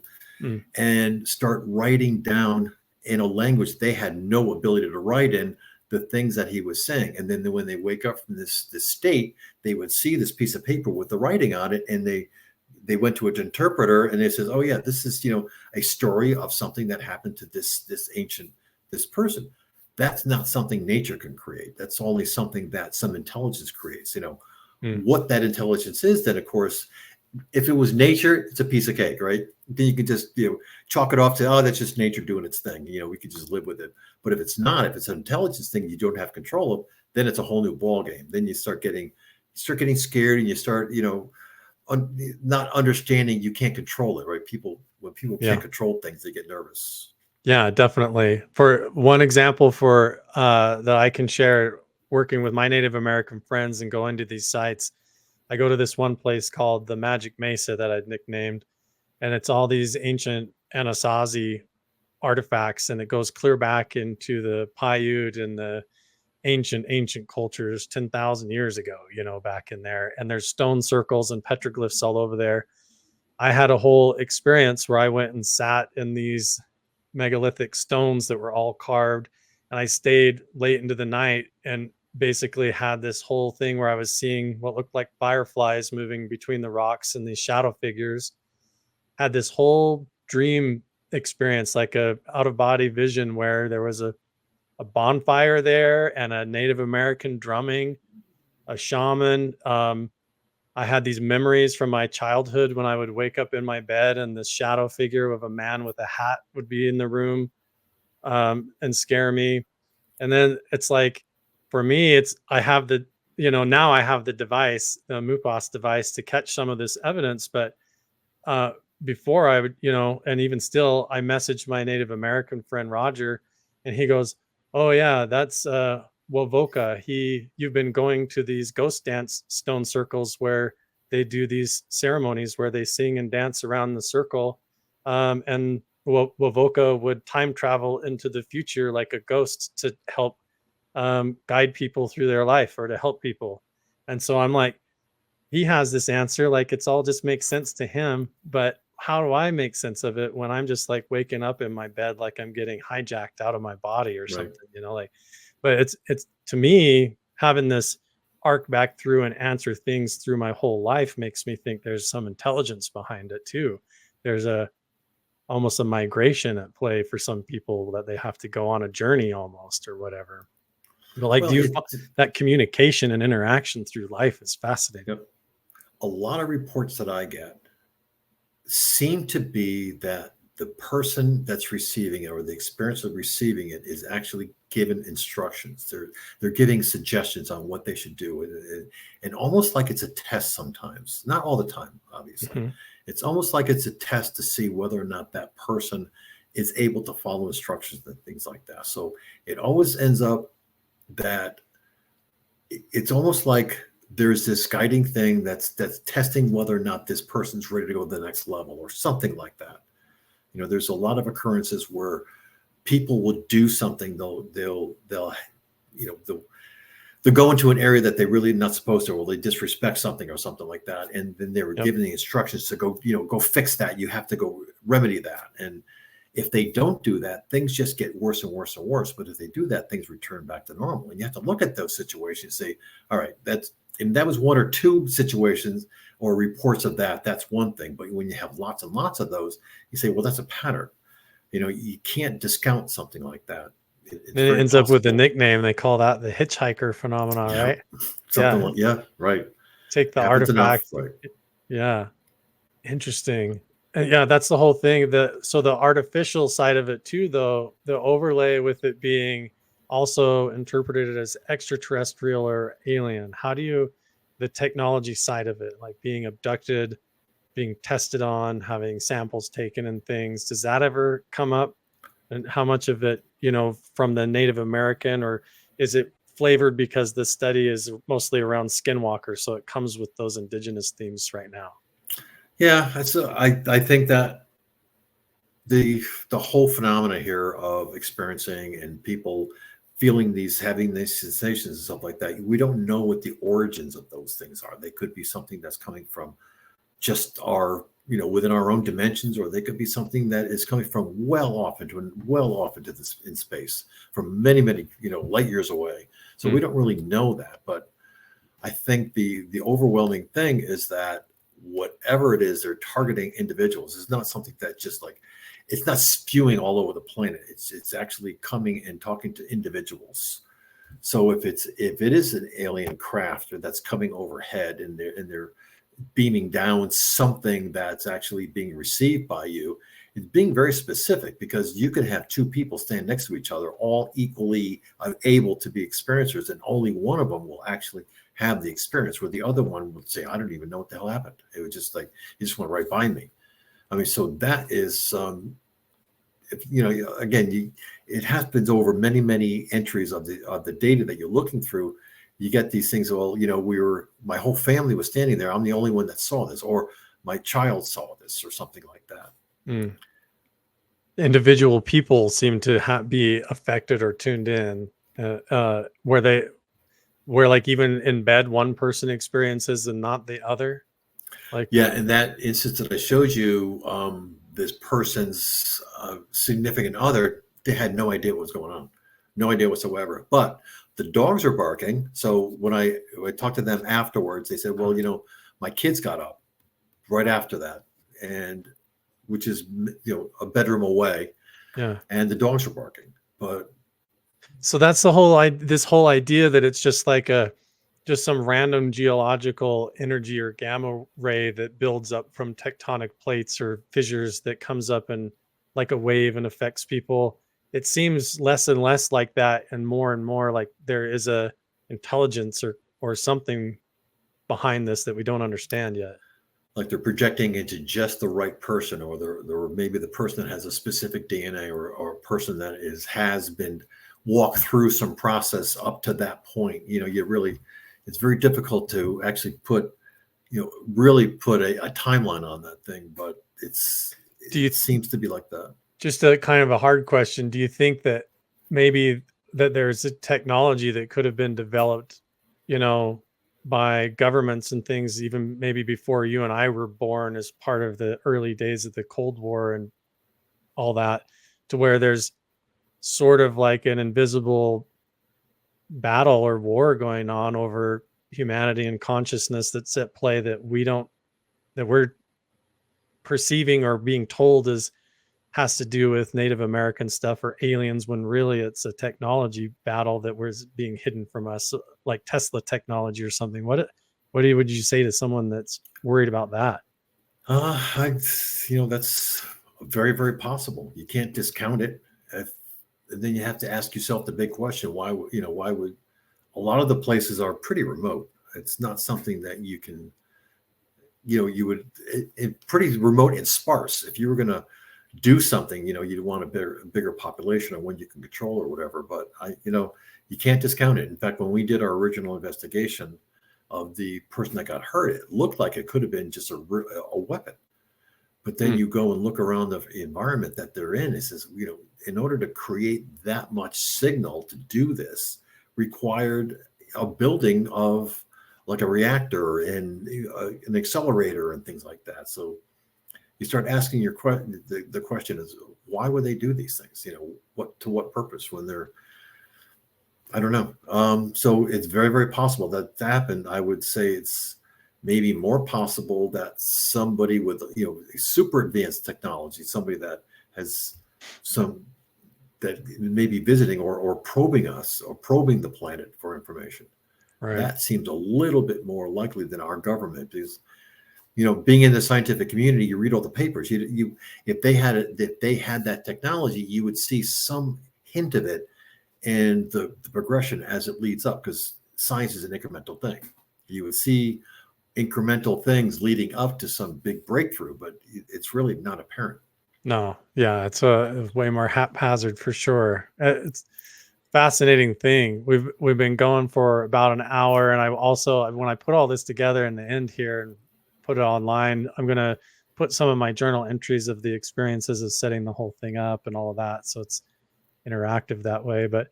and start writing down in a language they had no ability to write in the things that he was saying. And then when they wake up from this state, they would see this piece of paper with the writing on it, and they went to an interpreter, and they says, oh yeah, this is, a story of something that happened to this person. That's not something nature can create. That's only something that some intelligence creates. What that intelligence is, then of course, if it was nature, it's a piece of cake, right? Then you can just chalk it off to, oh, that's just nature doing its thing. We could just live with it. But if it's not, if it's an intelligence thing you don't have control of, then it's a whole new ball game. Then you start getting scared, and you start not understanding you can't control it, right? When people can't control things, they get nervous. Yeah, definitely. For one example that I can share, working with my Native American friends and going to these sites, I go to this one place called the Magic Mesa that I'd nicknamed, and it's all these ancient Anasazi artifacts, and it goes clear back into the Paiute and the ancient cultures 10,000 years ago, back in there. And there's stone circles and petroglyphs all over there. I had a whole experience where I went and sat in these megalithic stones that were all carved, and I stayed late into the night and basically had this whole thing where I was seeing what looked like fireflies moving between the rocks and these shadow figures. Had this whole dream experience, like a out of body vision, where there was a bonfire there and a Native American drumming, a shaman. I had these memories from my childhood when I would wake up in my bed and this shadow figure of a man with a hat would be in the room and scare me. And then it's like, for me, I have the, now I have the device, the MUPAS device, to catch some of this evidence. But before I would, and even still, I messaged my Native American friend, Roger, and he goes, oh yeah, that's Wovoka. You've been going to these ghost dance stone circles where they do these ceremonies where they sing and dance around the circle. And Wovoka would time travel into the future like a ghost to help guide people through their life or to help people. And so I'm like, he has this answer, like it's all just makes sense to him. But how do I make sense of it when I'm just like waking up in my bed like I'm getting hijacked out of my body or something, like. But it's to me, having this arc back through and answer things through my whole life makes me think there's some intelligence behind it too. There's almost a migration at play for some people, that they have to go on a journey almost or whatever. But like, Well, that communication and interaction through life is fascinating. yep. A lot of reports that I get seem to be that the person that's receiving it, or the experience of receiving it, is actually given instructions. They're giving suggestions on what they should do, and almost like it's a test sometimes. Not all the time, obviously. Mm-hmm. It's almost like it's a test to see whether or not that person is able to follow instructions and things like that. So it always ends up that it's almost like there's this guiding thing that's testing whether or not this person's ready to go to the next level or something like that. There's a lot of occurrences where people will do something. They'll go into an area that they really not supposed to, or they disrespect something or something like that. And then they were given the instructions to go fix that. You have to go remedy that. And if they don't do that, things just get worse and worse and worse. But if they do that, things return back to normal. And you have to look at those situations and say, all right, that was one or two situations or reports of that. That's one thing. But when you have lots and lots of those, you say, well, that's a pattern. You can't discount something like that. It ends up with a nickname. They call that the Hitchhiker Phenomenon, right? Something right. Take the Happens artifact. Enough, right. Yeah. Interesting. And yeah, that's the whole thing. So the artificial side of it too, though, the overlay with it being also interpreted as extraterrestrial or alien. How do you, the technology side of it, like being abducted, being tested on, having samples taken and things, does that ever come up? And how much of it, from the Native American, or is it flavored because the study is mostly around Skinwalker, so it comes with those indigenous themes right now? Yeah, I think that the whole phenomena here of experiencing and people feeling having these sensations and stuff like that, we don't know what the origins of those things are. They could be something that's coming from just our, within our own dimensions, or they could be something that is coming from well off into this in space, from many, many, light years away. So we don't really know that. But I think the overwhelming thing is that whatever it is, they're targeting individuals. It's not something that just like, it's not spewing all over the planet. It's actually coming and talking to individuals. So if it is an alien craft that's coming overhead and they're beaming down something that's actually being received by you, it's being very specific, because you can have two people stand next to each other, all equally able to be experiencers, and only one of them will actually have the experience, where the other one would say, I don't even know what the hell happened. It was just like, he just went right by me. I mean, so that is, again, it happens over many, many entries of the data that you're looking through. You get these things. Well, my whole family was standing there. I'm the only one that saw this, or my child saw this, or something like that. Mm. Individual people seem to be affected or tuned in, where like even in bed, one person experiences and not the other. Like, yeah, in that instance that I showed you, this person's significant other, they had no idea what was going on, no idea whatsoever. But the dogs are barking. So when I talked to them afterwards, they said, well, my kids got up right after that, and which is, a bedroom away. Yeah. And the dogs are barking. But so that's this whole idea that it's just like just some random geological energy or gamma ray that builds up from tectonic plates or fissures that comes up and like a wave and affects people. It seems less and less like that, and more like there is a intelligence or something behind this that we don't understand yet. Like they're projecting into just the right person, or maybe the person that has a specific DNA, or a person that has been walked through some process up to that point. It's very difficult to actually really put a timeline on that thing, but it seems to be like that. Just a kind of a hard question. Do you think that maybe that there's a technology that could have been developed, by governments and things, even maybe before you and I were born, as part of the early days of the Cold War and all that, to where there's sort of like an invisible battle or war going on over humanity and consciousness that's at play that we're perceiving or being told has to do with Native American stuff or aliens, when really it's a technology battle that was being hidden from us, like Tesla technology or something. Would you say to someone that's worried about that? That's very, very possible. You can't discount it. And then you have to ask yourself the big question: why would a lot of the places are pretty remote? It's not something that you can, you would pretty remote and sparse. If you were going to do something, you'd want a bigger population or one you can control or whatever. But you can't discount it. In fact, when we did our original investigation of the person that got hurt, it looked like it could have been just a weapon. But then you go and look around the environment that they're in. It says, in order to create that much signal to do this, required a building of like a reactor and an accelerator and things like that. So you start asking the question is, why would they do these things? To what purpose when they're, I don't know. So it's very, very possible that happened. I would say it's maybe more possible that somebody with, super advanced technology, somebody that has that may be visiting or probing us or probing the planet for information. Right. That seems a little bit more likely than our government, because being in the scientific community, you read all the papers. If they had that technology, you would see some hint of it and the progression as it leads up, because science is an incremental thing. You would see incremental things leading up to some big breakthrough, but it's really not apparent. No, yeah, it's way more haphazard for sure. It's fascinating thing. We've been going for about an hour, and I also, when I put all this together in the end here and put it online, I'm gonna put some of my journal entries of the experiences of setting the whole thing up and all of that, so it's interactive that way. But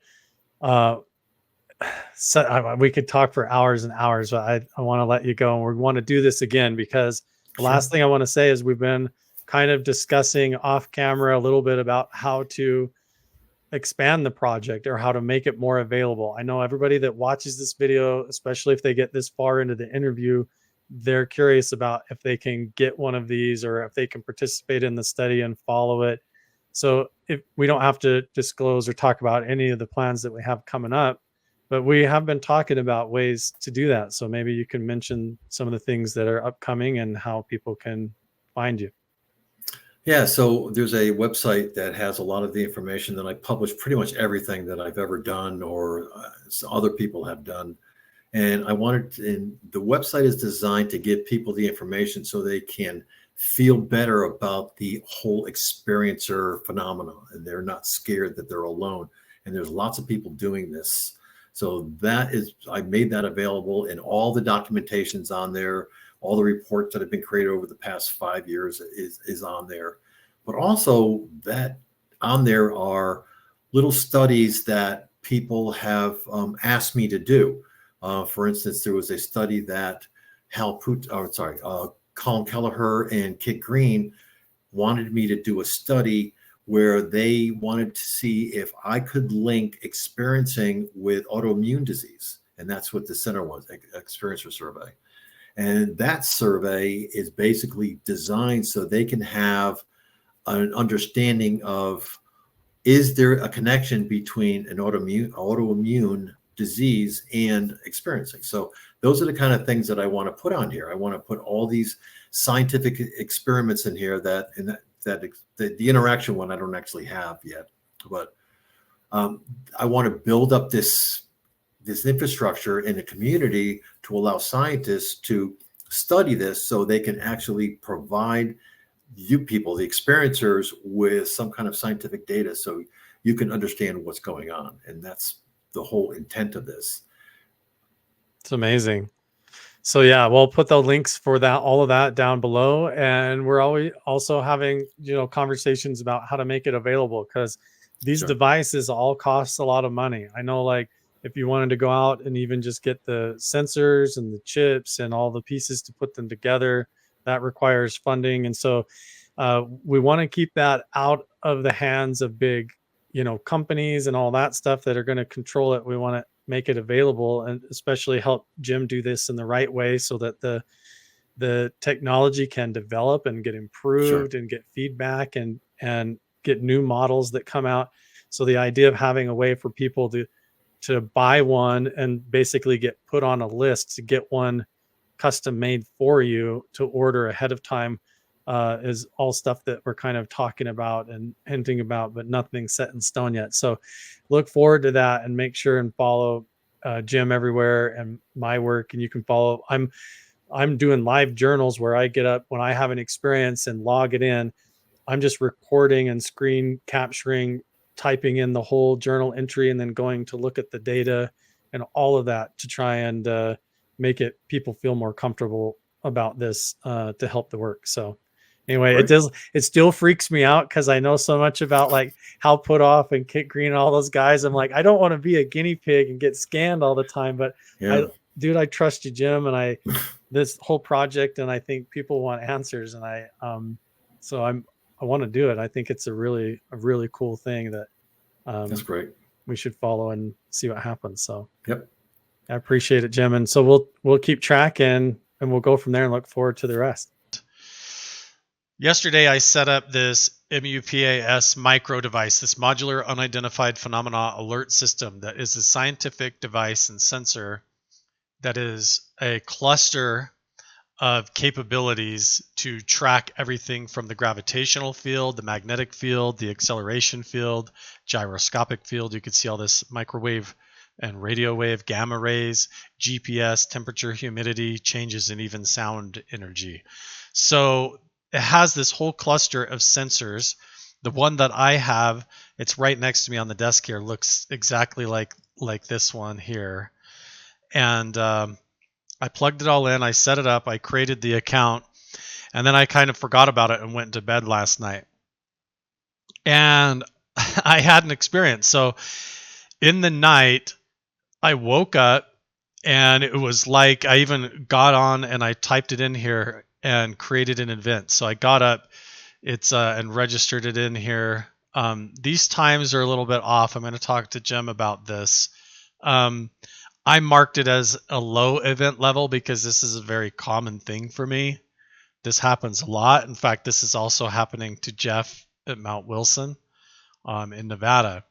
so we could talk for hours and hours, but I want to let you go, and we want to do this again, because the last thing I want to say is we've been kind of discussing off camera a little bit about how to expand the project or how to make it more available. I know everybody that watches this video, especially if they get this far into the interview, they're curious about if they can get one of these or if they can participate in the study and follow it. So if we don't have to disclose or talk about any of the plans that we have coming up, but we have been talking about ways to do that. So maybe you can mention some of the things that are upcoming and how people can find you. Yeah, so there's a website that has a lot of the information that I publish, pretty much everything that I've ever done or other people have done. And the website is designed to give people the information so they can feel better about the whole experiencer phenomenon, and they're not scared that they're alone. And there's lots of people doing this. So I made that available, and all the documentation's on there. All the reports that have been created over the past 5 years is on there. But also that on there are little studies that people have asked me to do. For instance, there was a study that Colin Kelleher and Kit Green wanted me to do a study where they wanted to see if I could link experiencing with autoimmune disease. And that's what the center was, Experiencer Survey. And that survey is basically designed so they can have an understanding of, is there a connection between an autoimmune disease and experiencing? So those are the kind of things that I want to put on here. I want to put all these scientific experiments in here that the interaction one I don't actually have yet, but I want to build up this infrastructure in the community to allow scientists to study this so they can actually provide you people, the experiencers, with some kind of scientific data so you can understand what's going on. And that's the whole intent of this. It's amazing. So yeah, we'll put the links for all of that down below. And we're always also having, conversations about how to make it available, because these devices all cost a lot of money. I know, like, if you wanted to go out and even just get the sensors and the chips and all the pieces to put them together, that requires funding. And so we want to keep that out of the hands of big, companies and all that stuff that are going to control it. We want to make it available, and especially help Jim do this in the right way so that the technology can develop and get Sure. improved and get feedback and get new models that come out. So the idea of having a way for people to buy one and basically get put on a list to get one custom made for you to order ahead of time is all stuff that we're kind of talking about and hinting about, but nothing set in stone yet. So look forward to that, and make sure and follow Jim everywhere and my work. And you can follow, I'm doing live journals where I get up when I have an experience and log it in. I'm just recording and screen capturing, typing in the whole journal entry, and then going to look at the data and all of that to try and make it people feel more comfortable about this to help the work. So anyway, Great. it still freaks me out because I know so much about like Hal Putoff and Kit Green and all those guys. I'm like, I don't want to be a guinea pig and get scanned all the time, but Yeah. I trust you, Jim, and this whole project, and I think people want answers, and I want to do it. I think it's a really cool thing that That's great. we should follow and see what happens. So Yep. I appreciate it, Jim. And so we'll keep tracking, and we'll go from there and look forward to the rest. Yesterday, I set up this MUPAS micro device, this modular unidentified phenomena alert system that is a scientific device and sensor that is a cluster of capabilities to track everything from the gravitational field, the magnetic field, the acceleration field, gyroscopic field. You can see all this microwave and radio wave, gamma rays, GPS, temperature, humidity, changes, and even sound energy. So it has this whole cluster of sensors. The one that I have, it's right next to me on the desk here, looks exactly like this one here. And I plugged it all in, I set it up, I created the account, and then I kind of forgot about it and went to bed last night. And I had an experience. So in the night, I woke up, and it was like I even got on and I typed it in here and created an event. So I got up, and registered it in here. These times are a little bit off. I'm going to talk to Jim about this. I marked it as a low event level because this is a very common thing for me. This happens a lot. In fact, this is also happening to Jeff at Mount Wilson in Nevada.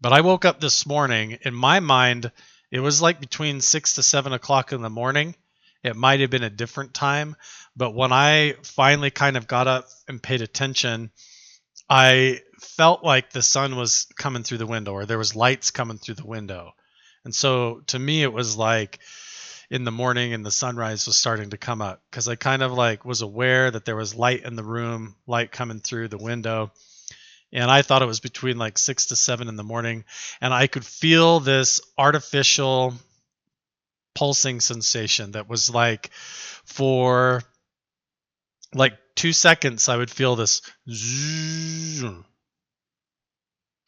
But I woke up this morning. In my mind, it was like between 6 to 7 o'clock in the morning. It might have been a different time. But when I finally kind of got up and paid attention, I felt like the sun was coming through the window, or there was lights coming through the window. And so to me, it was like in the morning and the sunrise was starting to come up, because I kind of like was aware that there was light in the room, light coming through the window. And I thought it was between like 6 to 7 in the morning. And I could feel this artificial pulsing sensation that was like, for like 2 seconds, I would feel this zoom.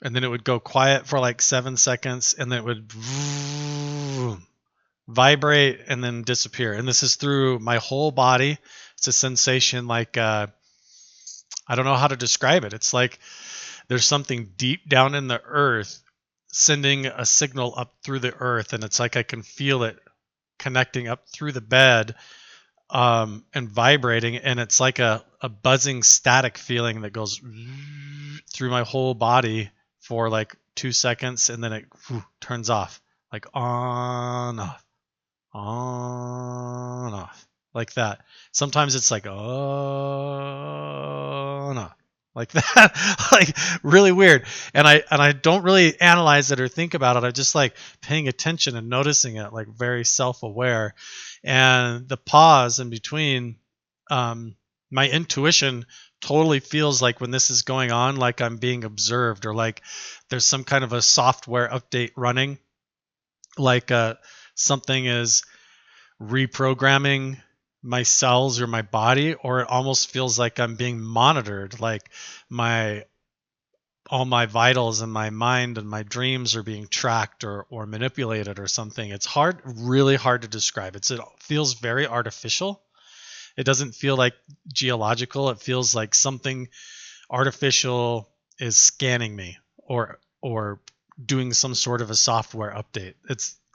And then it would go quiet for like 7 seconds, and then it would vibrate and then disappear. And this is through my whole body. It's a sensation like, I don't know how to describe it. It's like there's something deep down in the earth sending a signal up through the earth. And it's like I can feel it connecting up through the bed and vibrating. And it's like a buzzing static feeling that goes through my whole body for like 2 seconds, and then it turns off, like on, off, like that. Sometimes it's like on, off, like that, like really weird. And I don't really analyze it or think about it. I'm just like paying attention and noticing it, like very self-aware. And the pause in between, my intuition totally feels like when this is going on, like I'm being observed, or like there's some kind of a software update running, like something is reprogramming my cells or my body, or it almost feels like I'm being monitored, like all my vitals and my mind and my dreams are being tracked or manipulated or something. It's really hard to describe. It feels very artificial. It doesn't feel like geological. It feels like something artificial is scanning me or doing some sort of a software update.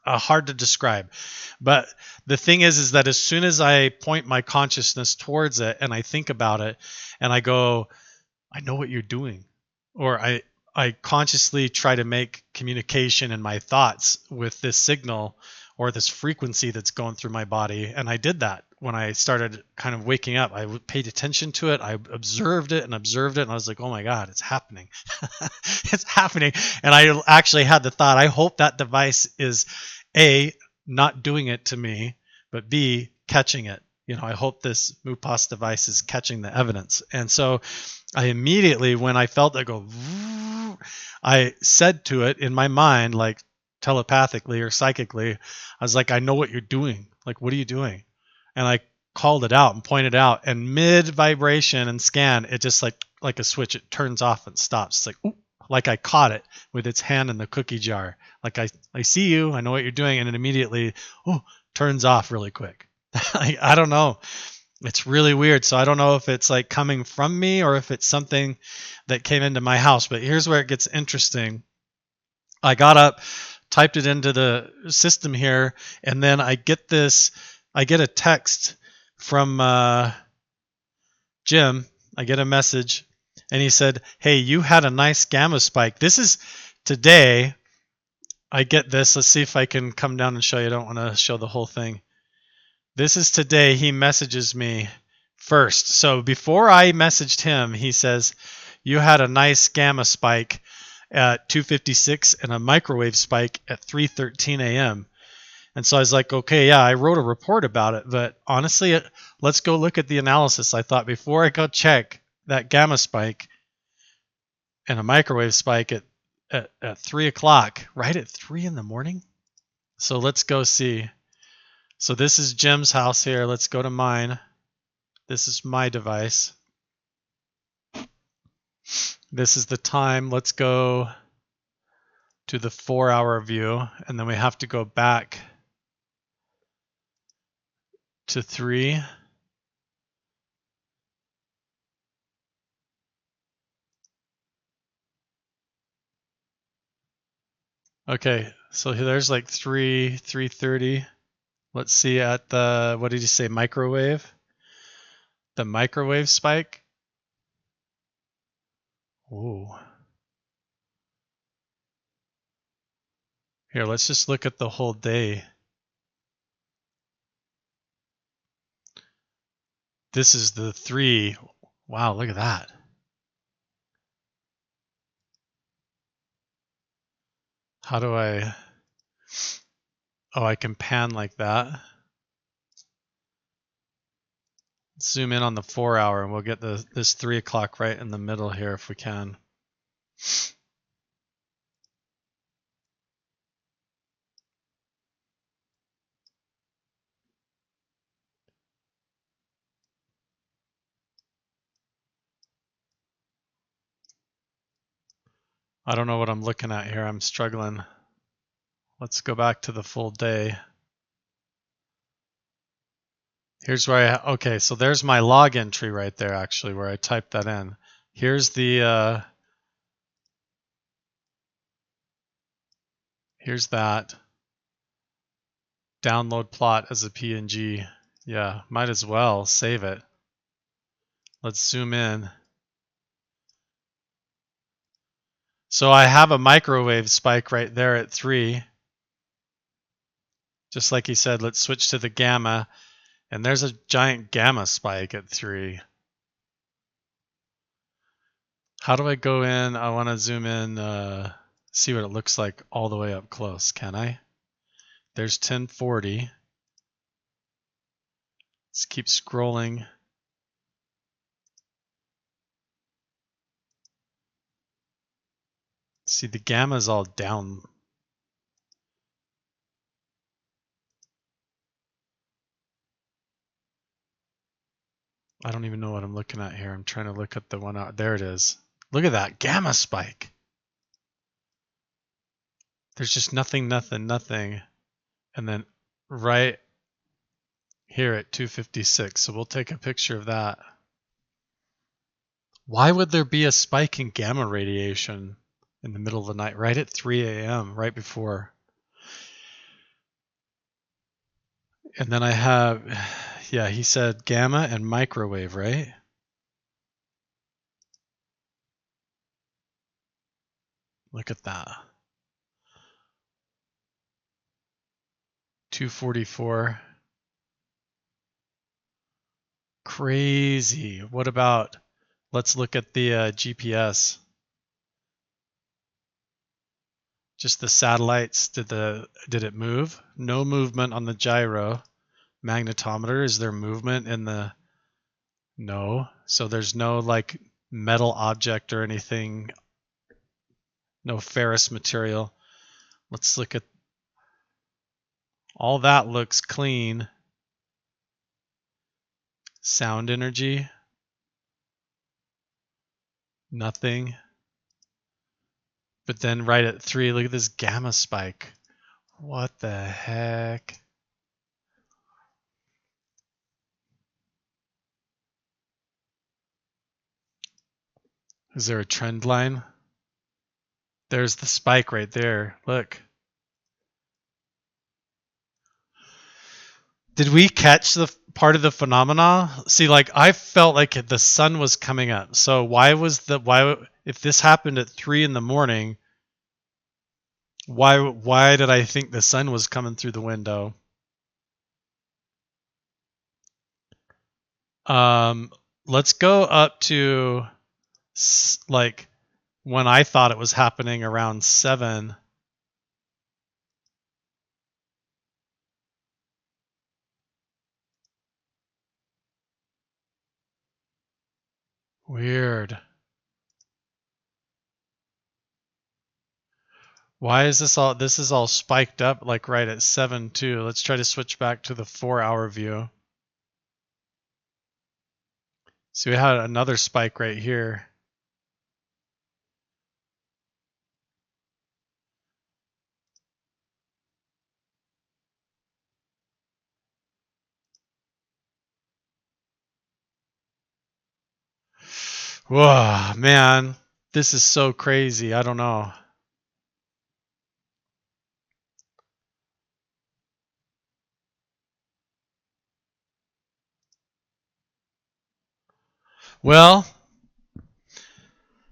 hard to describe. But the thing is that as soon as I point my consciousness towards it and I think about it and I go, I know what you're doing, or I consciously try to make communication in my thoughts with this signal or this frequency that's going through my body. And I did that when I started kind of waking up. I paid attention to it. I observed it. And I was like, oh my God, it's happening. It's happening. And I actually had the thought, I hope that device is A, not doing it to me, but B, catching it. I hope this MUPAS device is catching the evidence. And so I immediately, when I felt it go, I said to it in my mind, like telepathically or psychically, I was like, I know what you're doing. Like, what are you doing? And I called it out and pointed out, and mid vibration and scan, it just like a switch, it turns off and stops. It's like, ooh, like I caught it with its hand in the cookie jar. Like I see you, I know what you're doing. And it immediately, turns off really quick. I don't know. It's really weird. So I don't know if it's like coming from me or if it's something that came into my house. But here's where it gets interesting. I got up, typed it into the system here, and then I get a text from Jim. I get a message, and he said, hey, you had a nice gamma spike. This is today. I get this. Let's see if I can come down and show you. I don't want to show the whole thing. This is today. He messages me first. So before I messaged him, he says, you had a nice gamma spike at 2:56 and a microwave spike at 3:13 a.m. And so I was like, okay, yeah, I wrote a report about it. But honestly, let's go look at the analysis. I thought before I go check that gamma spike and a microwave spike at 3 o'clock, right at 3 in the morning. So let's go see. So this is Jim's house here. Let's go to mine. This is my device. This is the time. Let's go to the 4-hour view, and then we have to go back to 3. Okay, so there's like 3:30. Let's see at the, what did you say, microwave? The microwave spike? Ooh. Here, let's just look at the whole day. This is the 3. Wow, look at that. How do I... Oh, I can pan like that. Zoom in on the 4-hour and we'll get this 3 o'clock right in the middle here if we can. I don't know what I'm looking at here. I'm struggling. Let's go back to the full day. Here's where okay, so there's my log entry right there actually where I typed that in. Here's the here's that download plot as a PNG. Yeah, might as well save it. Let's zoom in. So I have a microwave spike right there at 3. Just like he said, let's switch to the gamma. And there's a giant gamma spike at 3. How do I go in? I want to zoom in, see what it looks like all the way up close. Can I? There's 1040. Let's keep scrolling. See, the gamma's all down. I don't even know what I'm looking at here. I'm trying to look at the one out. There it is. Look at that gamma spike. There's just nothing. And then right here at 256. So we'll take a picture of that. Why would there be a spike in gamma radiation in the middle of the night, right at 3 a.m., right before? And then I have, yeah, he said gamma and microwave, right? Look at that. 244. Crazy. What about, let's look at the GPS. Just the satellites. Did it move? No movement on the gyro. Magnetometer, is there movement in the, no. So there's no like metal object or anything. No ferrous material. Let's look at, all that looks clean. Sound energy. Nothing. But then right at 3, look at this gamma spike. What the heck? Is there a trend line? There's the spike right there. Look. Did we catch the part of the phenomena? See, like I felt like the sun was coming up. So why if this happened at 3 in the morning, why did I think the sun was coming through the window? Let's go up to like when I thought it was happening around 7. Weird. Why is this is all spiked up like right at 7 too. Let's try to switch back to the 4-hour view. So we had another spike right here. Whoa, man, this is so crazy. I don't know. Well,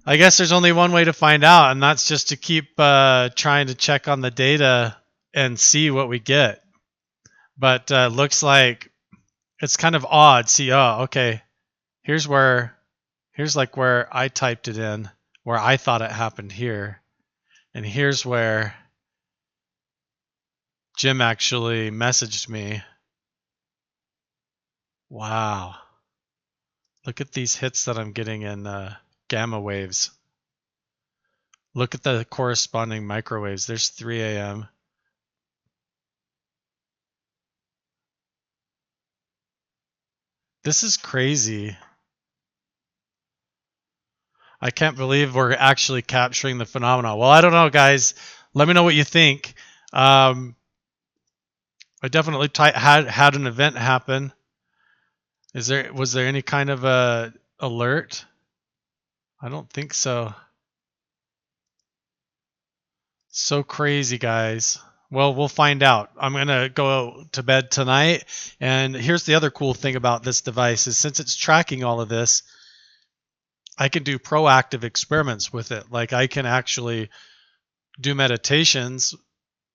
I guess there's only one way to find out, and that's just to keep trying to check on the data and see what we get. But looks like it's kind of odd. See, oh, okay. Here's like where I typed it in, where I thought it happened here. And here's where Jim actually messaged me. Wow. Look at these hits that I'm getting in gamma waves. Look at the corresponding microwaves. There's 3 a.m. This is crazy. I can't believe we're actually capturing the phenomena. Well, I don't know, guys. Let me know what you think. I definitely had an event happen. Was there any kind of a alert? I don't think so. So crazy, guys. Well, we'll find out. I'm going to go to bed tonight. And here's the other cool thing about this device is since it's tracking all of this, I can do proactive experiments with it. Like I can actually do meditations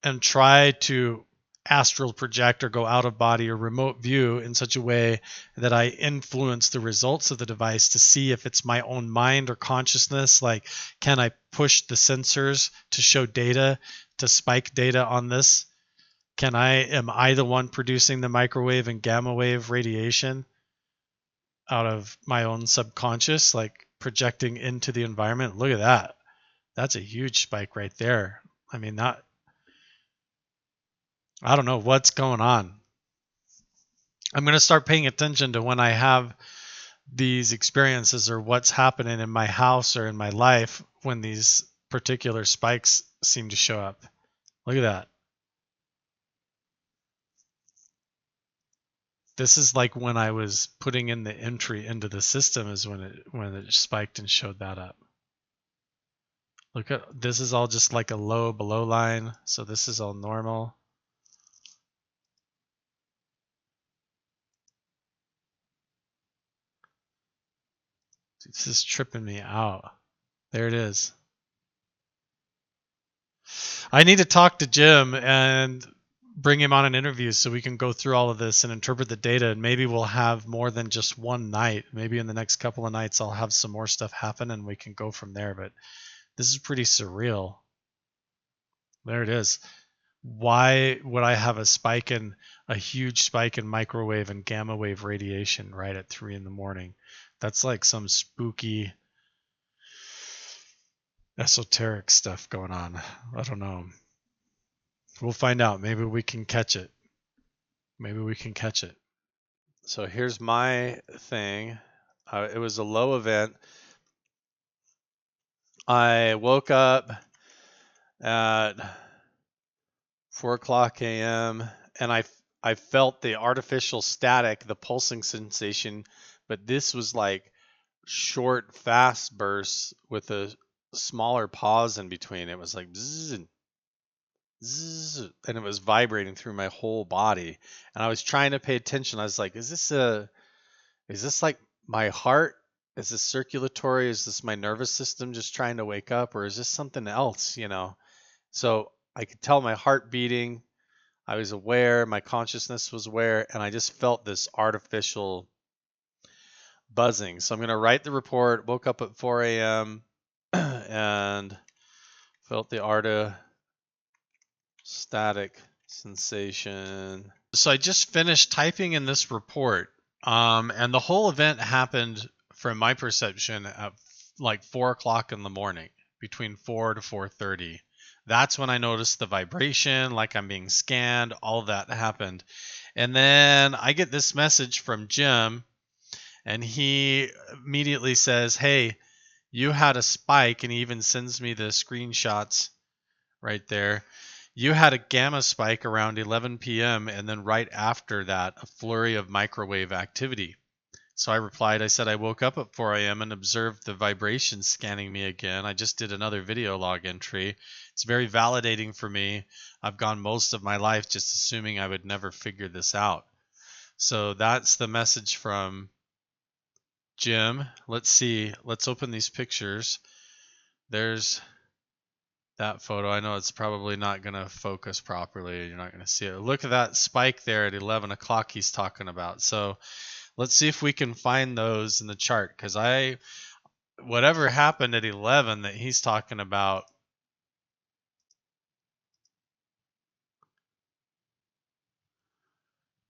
and try to astral project or go out of body or remote view in such a way that I influence the results of the device to see if it's my own mind or consciousness. Like, can I push the sensors to show data, to spike data on this? Am I the one producing the microwave and gamma wave radiation out of my own subconscious, like projecting into the environment? Look at that. That's a huge spike right there. I mean, I don't know what's going on. I'm going to start paying attention to when I have these experiences or what's happening in my house or in my life when these particular spikes seem to show up. Look at that. This is like when I was putting in the entry into the system is when it spiked and showed that up. Look at this is all just like a low below line. So this is all normal. This is tripping me out. There it is. I need to talk to Jim and bring him on an interview so we can go through all of this and interpret the data, and maybe we'll have more than just one night. Maybe in the next couple of nights I'll have some more stuff happen and we can go from there. But this is pretty surreal. There it is. Why would I have a huge spike in microwave and gamma wave radiation right at 3 in the morning? That's like some spooky esoteric stuff going on. I don't know. We'll find out. Maybe we can catch it. Maybe we can catch it. So here's my thing. It was a low event. I woke up at 4 o'clock a.m. and I felt the artificial static, the pulsing sensation, but this was like short, fast bursts with a smaller pause in between. It was like bzzz, zzz, and it was vibrating through my whole body. And I was trying to pay attention. I was like, is this like my heart? Is this circulatory? Is this my nervous system just trying to wake up? Or is this something else, you know? So I could tell my heart beating. I was aware, my consciousness was aware, and I just felt this artificial buzzing. So I'm going to write the report. Woke up at 4 a.m. and felt the static sensation. So I just finished typing in this report, and the whole event happened, from my perception, at like 4 o'clock in the morning, between 4 to 4:30. That's when I noticed the vibration, like I'm being scanned. All of that happened. And then I get this message from Jim, and he immediately says, hey, you had a spike, and he even sends me the screenshots right there. You had a gamma spike around 11 p.m., and then right after that, a flurry of microwave activity. So I replied, I said, I woke up at 4 a.m. and observed the vibration scanning me again. I just did another video log entry. It's very validating for me. I've gone most of my life just assuming I would never figure this out. So that's the message from Jim. Let's see. Let's open these pictures. There's that photo. I know it's probably not going to focus properly. You're not going to see it. Look at that spike there at 11 o'clock he's talking about. So let's see if we can find those in the chart, because whatever happened at 11 that he's talking about,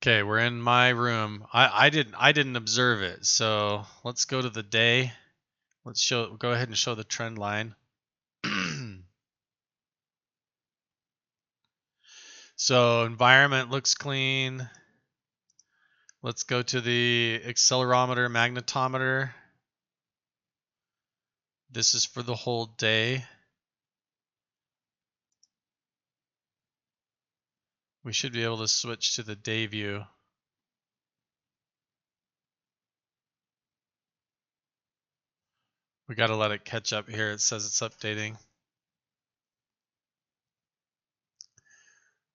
okay, we're in my room. I didn't observe it. So let's go to the day. Go ahead and show the trend line. So environment looks clean. Let's go to the accelerometer, magnetometer. This is for the whole day. We should be able to switch to the day view. We got to let it catch up here. It says it's updating.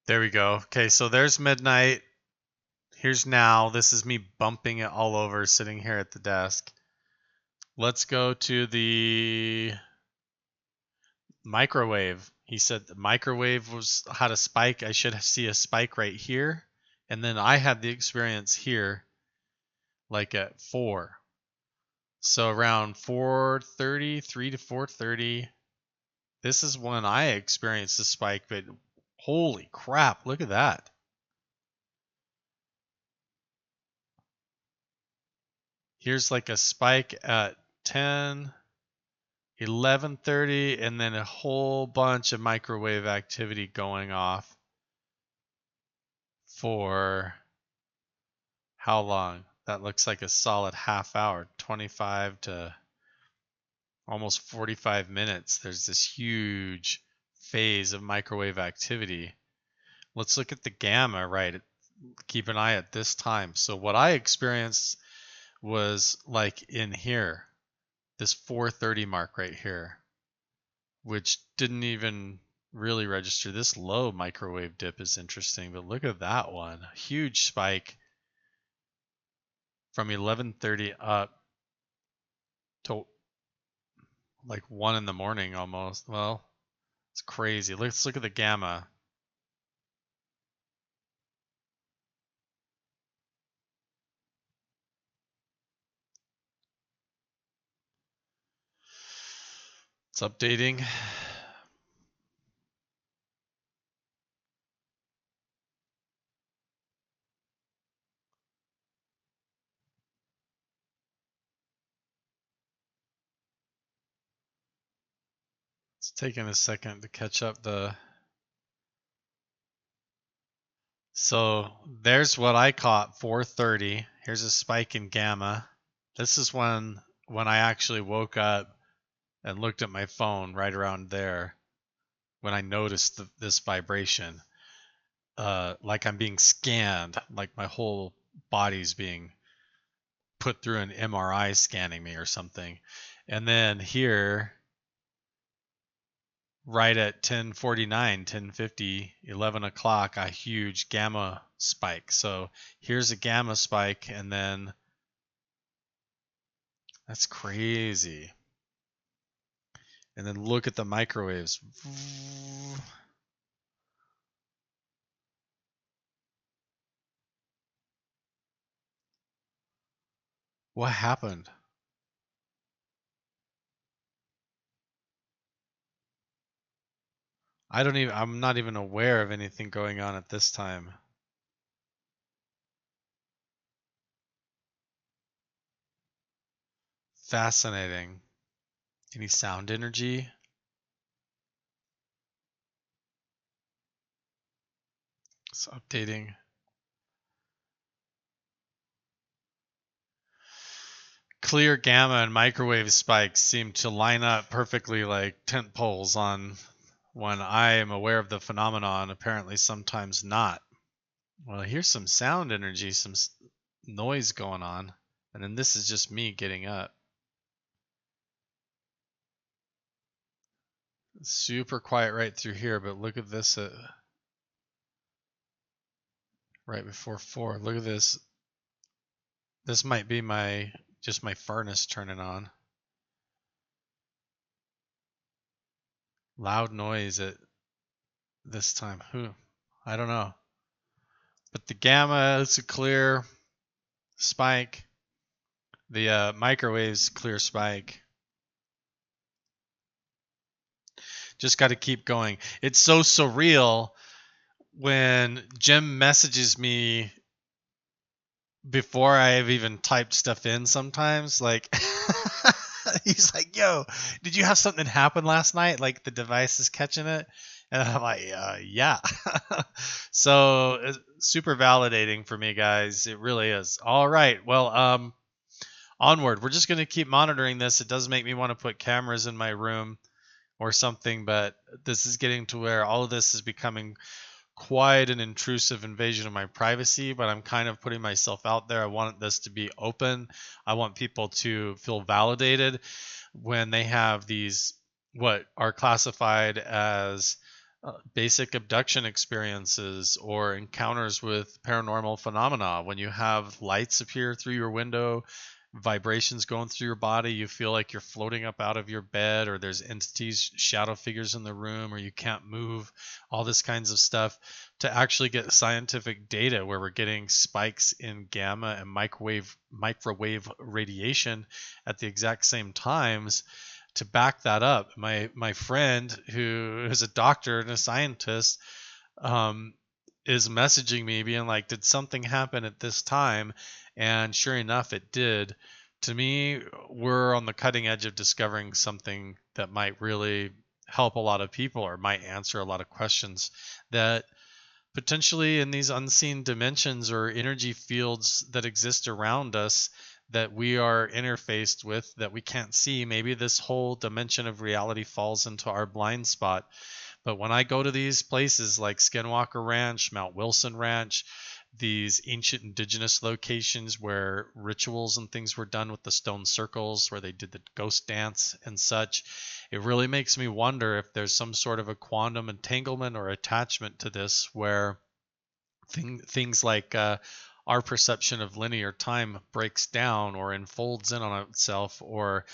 There we go. Okay, so there's midnight. Here's now. This is me bumping it all over, sitting here at the desk. Let's go to the microwave. He said the microwave had a spike. I should see a spike right here. And then I had the experience here, like at 4. So around 4:30, 3 to 4:30. This is when I experienced the spike, but holy crap, look at that. Here's like a spike at 10, 11:30, and then a whole bunch of microwave activity going off for how long? That looks like a solid half hour, 25 to almost 45 minutes. There's this huge phase of microwave activity. Let's look at the gamma, right? Keep an eye at this time. So what I experienced was like in here, this 4:30 mark right here, which didn't even really register. This low microwave dip is interesting, but look at that one. Huge spike from 11:30 up to like 1 in the morning almost. Well, it's crazy. Let's look at the gamma. It's updating. It's taking a second to catch up the... So there's what I caught, 4:30. Here's a spike in gamma. This is when I actually woke up and looked at my phone right around there when I noticed this vibration. Like I'm being scanned, like my whole body's being put through an MRI scanning me or something. And then here, right at 10:49, 10:50, 11 o'clock, a huge gamma spike. So here's a gamma spike, and then that's crazy. And then look at the microwaves. What happened? I'm not even aware of anything going on at this time. Fascinating. Any sound energy? It's updating. Clear gamma and microwave spikes seem to line up perfectly like tent poles on when I am aware of the phenomenon, apparently sometimes not. Well, here's some sound energy, some noise going on, and then this is just me getting up. Super quiet right through here, but look at this right before 4. Look at this. This might be just my furnace turning on. Loud noise at this time. I don't know. But the gamma, it's a clear spike. The microwave's clear spike. Just got to keep going. It's so surreal when Jim messages me before I have even typed stuff in sometimes. Like, he's like, yo, did you have something happen last night? Like the device is catching it? And I'm like, yeah. So it's super validating for me, guys. It really is. All right. Well, onward. We're just going to keep monitoring this. It does make me want to put cameras in my room or something, but this is getting to where all of this is becoming quite an intrusive invasion of my privacy, but I'm kind of putting myself out there. I want this to be open. I want people to feel validated when they have these what are classified as basic abduction experiences or encounters with paranormal phenomena. When you have lights appear through your window, vibrations going through your body, you feel like you're floating up out of your bed, or there's entities, shadow figures in the room, or you can't move, all this kinds of stuff, to actually get scientific data where we're getting spikes in gamma and microwave radiation at the exact same times to back that up. My friend, who is a doctor and a scientist, is messaging me being like, did something happen at this time? And sure enough, it did. To me, we're on the cutting edge of discovering something that might really help a lot of people or might answer a lot of questions that potentially in these unseen dimensions or energy fields that exist around us that we are interfaced with that we can't see. Maybe this whole dimension of reality falls into our blind spot. But when I go to these places like Skinwalker Ranch, Mount Wilson Ranch, these ancient indigenous locations where rituals and things were done with the stone circles, where they did the ghost dance and such, it really makes me wonder if there's some sort of a quantum entanglement or attachment to this where things like our perception of linear time breaks down or unfolds in on itself, or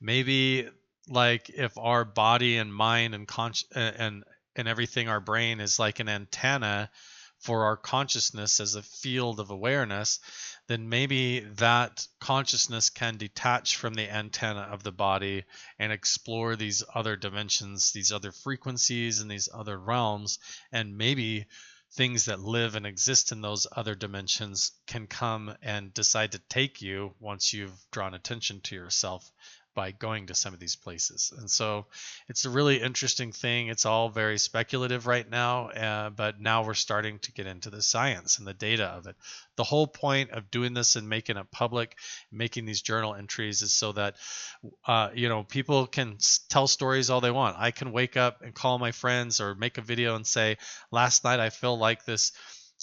maybe like if our body and mind and and everything, our brain is like an antenna for our consciousness as a field of awareness, then maybe that consciousness can detach from the antenna of the body and explore these other dimensions, these other frequencies, and these other realms. And maybe things that live and exist in those other dimensions can come and decide to take you once you've drawn attention to yourself by going to some of these places. And so it's a really interesting thing. It's all very speculative right now, but now we're starting to get into the science and the data of it. The whole point of doing this and making it public, making these journal entries, is so that people can tell stories all they want. I can wake up and call my friends or make a video and say, last night I feel like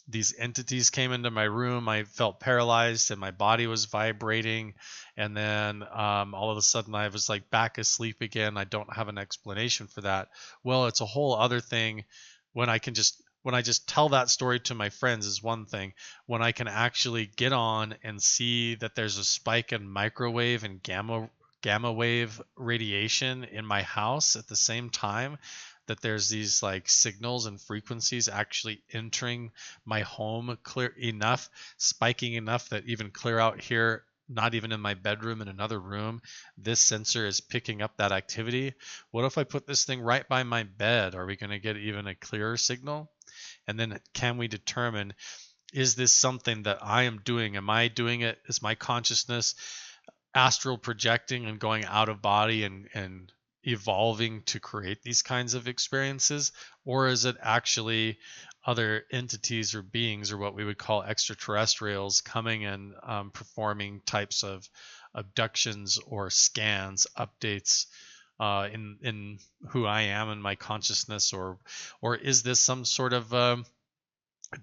these entities came into my room. I felt paralyzed and my body was vibrating. And then all of a sudden I was like back asleep again. I don't have an explanation for that. Well, it's a whole other thing when I just tell that story to my friends is one thing. When I can actually get on and see that there's a spike in microwave and gamma wave radiation in my house at the same time, that there's these like signals and frequencies actually entering my home clear enough, spiking enough that even clear out here, not even in my bedroom, in another room, this sensor is picking up that activity. What if I put this thing right by my bed? Are we going to get even a clearer signal? And then can we determine, is this something that I am doing? Am I doing it? Is my consciousness astral projecting and going out of body and evolving to create these kinds of experiences? Or is it actually other entities or beings, or what we would call extraterrestrials, coming and performing types of abductions or scans, updates in who I am and my consciousness? Or is this some sort of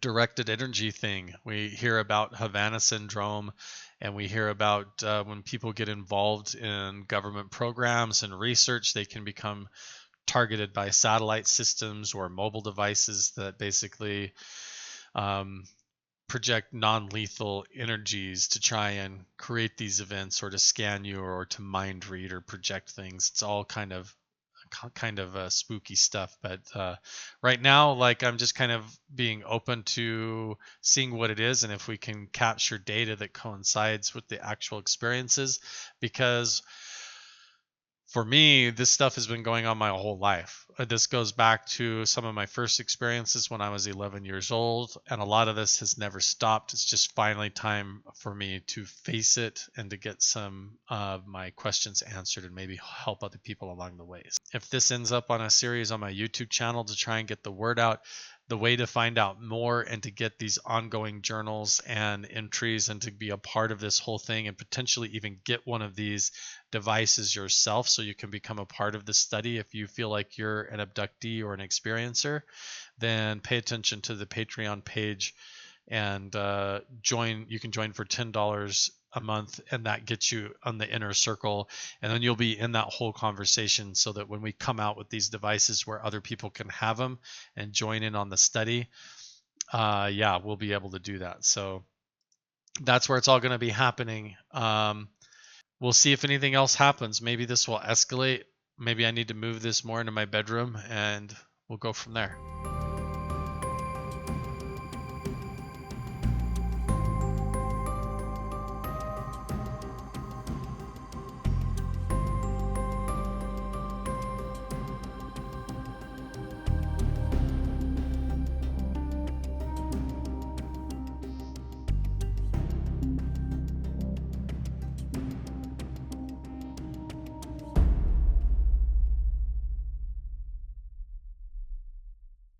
directed energy thing? We hear about Havana syndrome, and we hear about when people get involved in government programs and research, they can become targeted by satellite systems or mobile devices that basically project non-lethal energies to try and create these events, or to scan you, or to mind read or project things. It's all kind of spooky stuff, but right now, like, I'm just kind of being open to seeing what it is and if we can capture data that coincides with the actual experiences. Because for me, this stuff has been going on my whole life. This goes back to some of my first experiences when I was 11 years old, and a lot of this has never stopped. It's just finally time for me to face it and to get some of my questions answered and maybe help other people along the way. If this ends up on a series on my YouTube channel to try and get the word out, the way to find out more and to get these ongoing journals and entries and to be a part of this whole thing, and potentially even get one of these devices yourself so you can become a part of the study if you feel like you're an abductee or an experiencer, then pay attention to the Patreon page and join. You can join for $10 a month, and that gets you on the inner circle, and then you'll be in that whole conversation, so that when we come out with these devices where other people can have them and join in on the study, we'll be able to do that. So that's where it's all going to be happening. We'll see if anything else happens. Maybe this will escalate. Maybe I need to move this more into my bedroom, and we'll go from there.